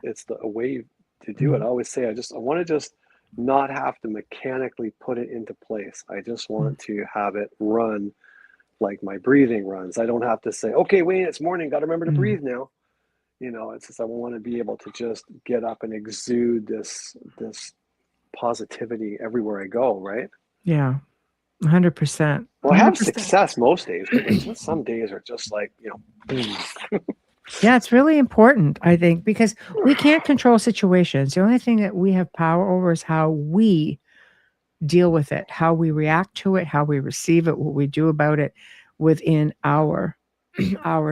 it's a way to do it. I always say I want to just not have to mechanically put it into place. I just want to have it run like my breathing runs. I don't have to say, okay, wait, it's morning, got to remember to breathe now. It's just I want to be able to just get up and exude this positivity everywhere I go, right? Yeah, 100%. Well, I have 100%. success most days, but there's just some days are just like, Yeah, it's really important, I think, because we can't control situations. The only thing that we have power over is how we deal with it, how we react to it, how we receive it, what we do about it within our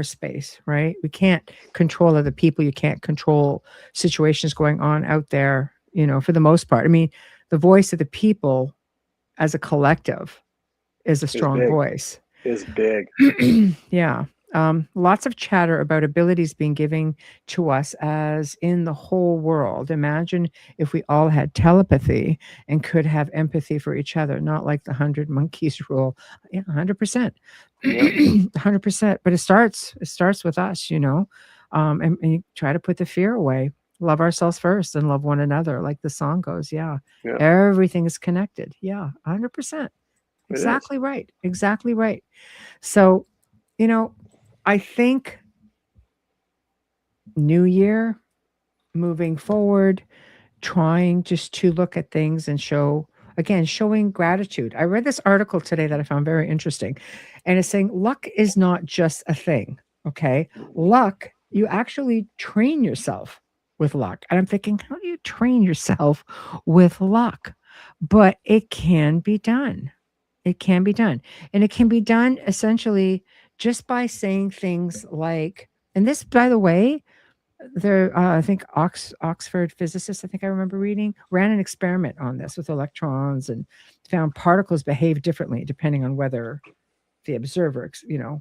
space, right? We can't control other people. You can't control situations going on out there, for the most part. I mean, the voice of the people as a collective is a strong voice. Is big. Yeah. Lots of chatter about abilities being given to us as in the whole world. Imagine if we all had telepathy and could have empathy for each other, not like the 100 monkeys rule. Yeah, 100%. 100%. But it starts with us, and you try to put the fear away. Love ourselves first and love one another, like the song goes. Yeah. Everything is connected. Yeah, 100%. Exactly right. Exactly right. So, I think New Year, moving forward, trying just to look at things and showing gratitude. I read this article today that I found very interesting, and it's saying luck is not just a thing. Okay. Luck, you actually train yourself with luck. And I'm thinking, how do you train yourself with luck? But it can be done. It can be done. And it can be done essentially just by saying things like, and this, by the way, there, I think Oxford physicists, I think I remember reading, ran an experiment on this with electrons and found particles behave differently depending on whether the observer,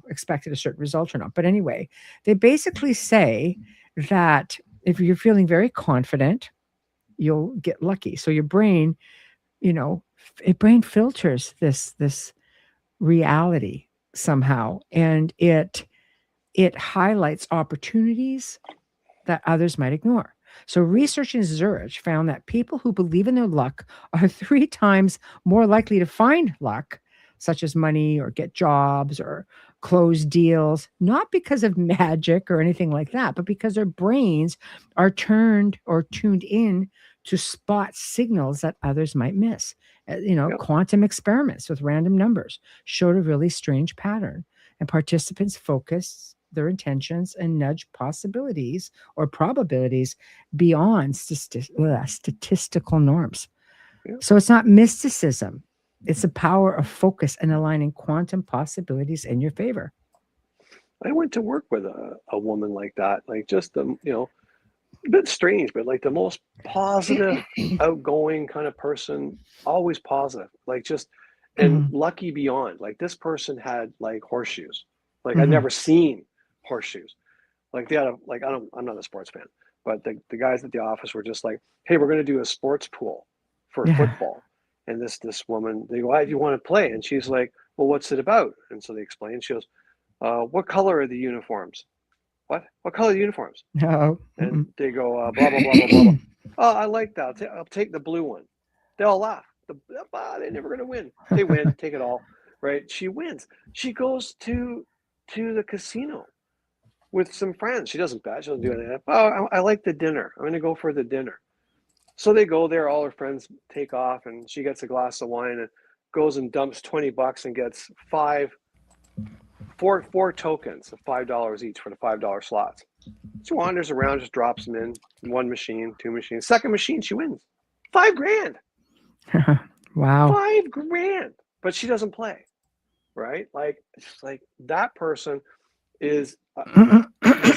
expected a certain result or not. But anyway, they basically say that if you're feeling very confident, you'll get lucky. So your brain, brain filters this reality somehow, and it highlights opportunities that others might ignore. So research in Zurich found that people who believe in their luck are 3 times more likely to find luck, such as money or get jobs or close deals, not because of magic or anything like that, but because their brains are tuned in to spot signals that others might miss. Quantum experiments with random numbers showed a really strange pattern, and participants focused their intentions and nudge possibilities or probabilities beyond statistical norms. Yeah. So it's not mysticism. It's the power of focus and aligning quantum possibilities in your favor. I went to work with a woman like that, like just the, a bit strange, but like the most positive, outgoing kind of person, always positive, like just, and Mhm, lucky beyond. Like this person had like horseshoes, like I'd mhm. never seen horseshoes. Like they had like, I'm not a sports fan, but the guys at the office were just like, hey, we're going to do a sports pool for Yeah. football. And this woman, they go, why do you want to play? And she's like, well, what's it about? And so they explain. She goes, what color are the uniforms? What color are the uniforms? No. And Mm-mm. they go, blah, blah, blah, blah, blah, blah. Oh, I like that. I'll take the blue one. They all laugh. They're never going to win. They win, take it all, right? She wins. She goes to the casino with some friends. She doesn't bet. She doesn't do anything. Oh, I like the dinner. I'm going to go for the dinner. So they go there. All her friends take off, and she gets a glass of wine and goes and dumps $20 and gets four tokens of $5 each for the $5 slots. She wanders around, just drops them in one machine, two machines. Second machine, she wins $5,000. Wow. $5,000, but she doesn't play, right? Like it's like that person is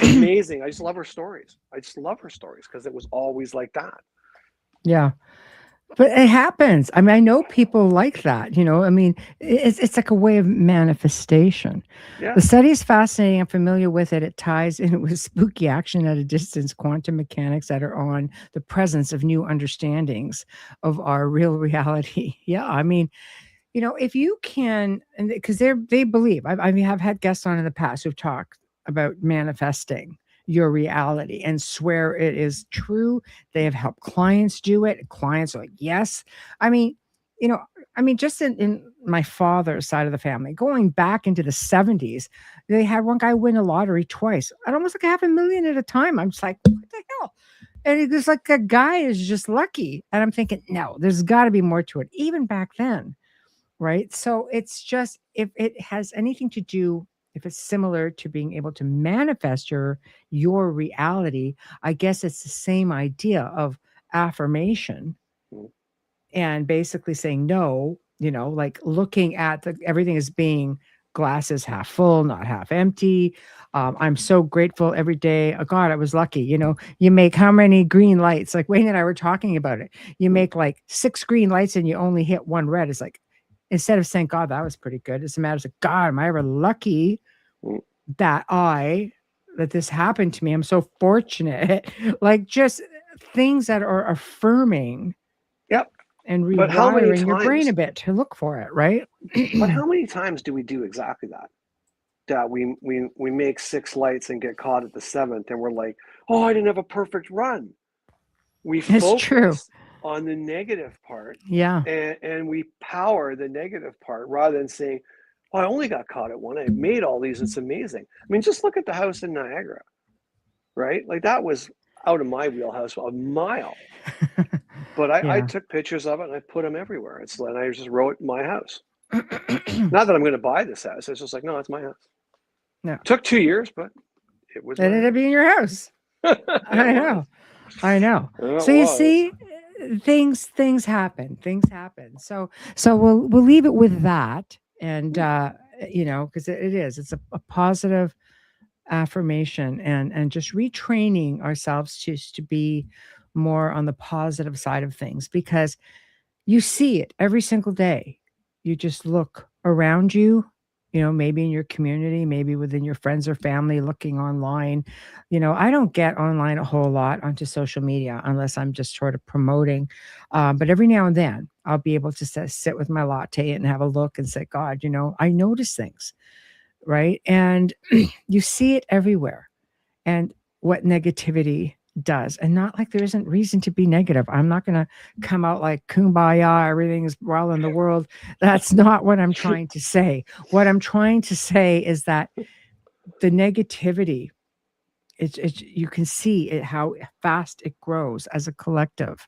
amazing. I just love her stories. I just love her stories because it was always like that. Yeah. But it happens. I mean, I know people like that, I mean, it's like a way of manifestation. Yeah. The study is fascinating. I'm familiar with it. It ties in with spooky action at a distance, quantum mechanics that are on the presence of new understandings of our real reality. Yeah. I mean, if you can, and because they believe, I mean, I've had guests on in the past who've talked about manifesting your reality and swear it is true. They have helped clients do it. Clients are like, yes. I mean, just in my father's side of the family, going back into the 70s, they had one guy win a lottery twice at almost like $500,000 at a time. I'm just like, what the hell? And it's like a guy is just lucky. And I'm thinking, no, there's got to be more to it, even back then. Right. So it's just if it has anything to do, if it's similar to being able to manifest your reality, I guess it's the same idea of affirmation Mm. and basically saying no, like looking at everything as being glasses half full, not half empty. I'm so grateful every day. Oh God, I was lucky. You make how many green lights? Like Wayne and I were talking about it. You make like 6 green lights and you only hit 1 red. It's like, instead of saying, God, that was pretty good, it's a matter of, God, am I ever lucky Mm. that this happened to me? I'm so fortunate. Like just things that are affirming. Yep. And But how many rewiring your brain a times? bit to look for it, right? But how many times do we do exactly that? That we make 6 lights and get caught at the 7th, and we're like, oh, I didn't have a perfect run. We It's true. focus on the negative part, Yeah. and we power the negative part rather than saying, oh, I only got caught at 1. I made all these. It's amazing. I mean, just look at the house in Niagara, right? Like that was out of my wheelhouse a mile. But I Yeah. took pictures of it and I put them everywhere. And I just wrote my house. Not that I'm going to buy this house. It's just like, no, it's my house. No. Took 2 years, but it was It ended up being your house. I know. I know. So you see, things happen. Things happen. So we'll leave it with that. And because it's a positive affirmation and just retraining ourselves to be more on the positive side of things, because you see it every single day. You just look around you, maybe in your community, maybe within your friends or family, looking online. I don't get online a whole lot onto social media unless I'm just sort of promoting. But every now and then I'll be able to sit with my latte and have a look and say, God, I notice things. Right. And you see it everywhere. And what negativity does. And not like there isn't reason to be negative. I'm not going to come out like kumbaya, everything is well in the world. That's not what I'm trying to say. What I'm trying to say is that the negativity, you can see it, how fast it grows as a collective,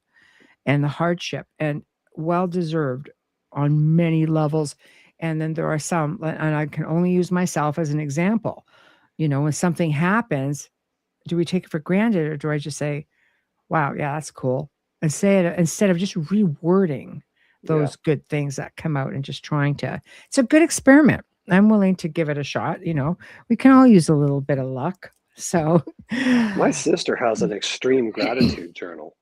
and the hardship, and well deserved on many levels. And then there are some, and I can only use myself as an example. When something happens, do we take it for granted, or do I just say, wow, yeah, that's cool, and say it instead of just rewording Yeah. those good things that come out and just trying to? It's a good experiment. I'm willing to give it a shot. We can all use a little bit of luck. So My sister has an extreme gratitude journal.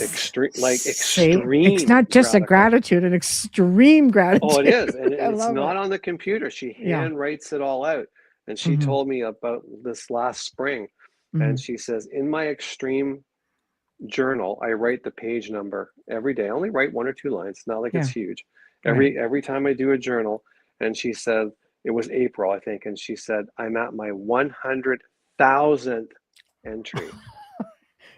Extreme, like it's extreme not just a gratitude. gratitude, an extreme gratitude. Oh, it is, and I it's love not it. on the computer. She Yeah. hand writes it all out, and she Mhm. told me about this last spring, and Mhm. she says, in my extreme journal, I write the page number every day. I only write 1 or 2 lines, not like it's Yeah. huge. Right. Every time I do a journal, and she said it was April, I think, and she said I'm at my 100,000th entry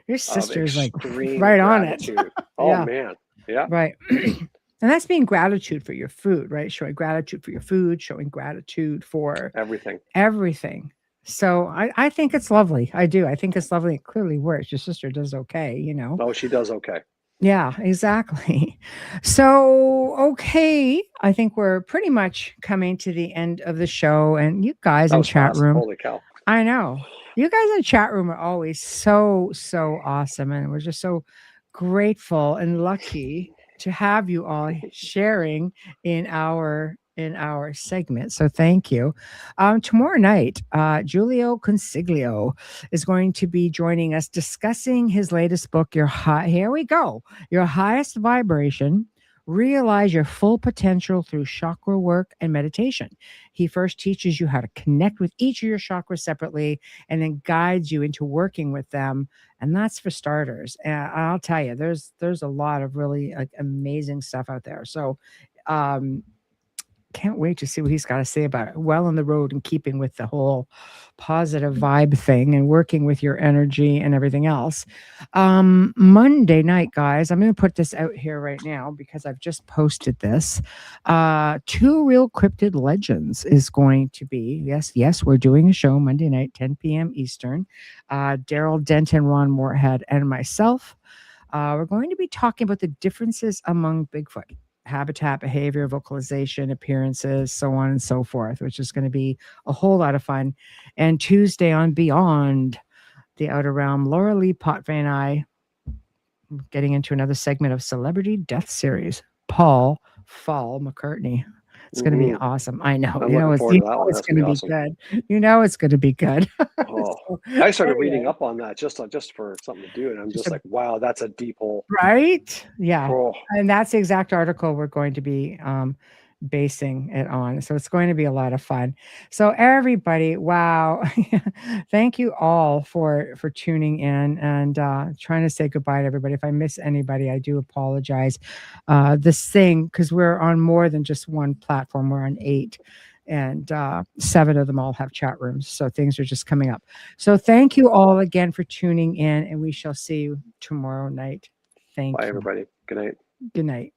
Your of sister's like extreme right on it. gratitude. Oh Yeah. man, yeah, Right. And that's being gratitude for your food, right? Showing gratitude for your food, showing gratitude for everything. everything. So I think it's lovely. I do. I think it's lovely. It clearly works. Your sister does okay. Oh, she does okay. Yeah, exactly. So, okay, I think we're pretty much coming to the end of the show. And you guys That in was chat fast. room, Holy cow. I know. You guys in chat room are always so, so awesome. And we're just so grateful and lucky to have you all sharing in our segment. So thank you. Tomorrow night, Giulio Consiglio is going to be joining us discussing his latest book, Here we go. Your Highest Vibration. Realize your full potential through chakra work and meditation. He first teaches you how to connect with each of your chakras separately and then guides you into working with them. And that's for starters. And I'll tell you, there's a lot of really amazing stuff out there. So can't wait to see what he's got to say about it. Well on the road and keeping with the whole positive vibe thing and working with your energy and everything else. Monday night, guys, I'm going to put this out here right now because I've just posted this. Two Real Cryptid Legends is going to be, yes, we're doing a show Monday night, 10 p.m. Eastern. Daryl Denton, Ron Moorhead, and myself. We're going to be talking about the differences among Bigfoot. Habitat, behavior, vocalization, appearances, so on and so forth, which is going to be a whole lot of fun. And Tuesday on Beyond the Outer Realm, Laura Lee Potvin and I getting into another segment of Celebrity Death Series. Paul Fall McCartney. It's going to be awesome. I know. I'm looking forward to that one. It's That's gonna going be to be awesome. good. It's going to be good. Oh, So, I started reading anyway, up on that just for something to do, and I'm just like, wow, that's a deep hole. right? Yeah. Oh, And that's the exact article we're going to be basing it on. So it's going to be a lot of fun. So everybody, wow. Thank you all for tuning in and trying to say goodbye to everybody. If I miss anybody, I do apologize. This thing, because we're on more than just one platform, we're on 8. And 7 of them all have chat rooms. So things are just coming up. So thank you all again for tuning in, and we shall see you tomorrow night. Thank bye, you. everybody. Good night. Good night.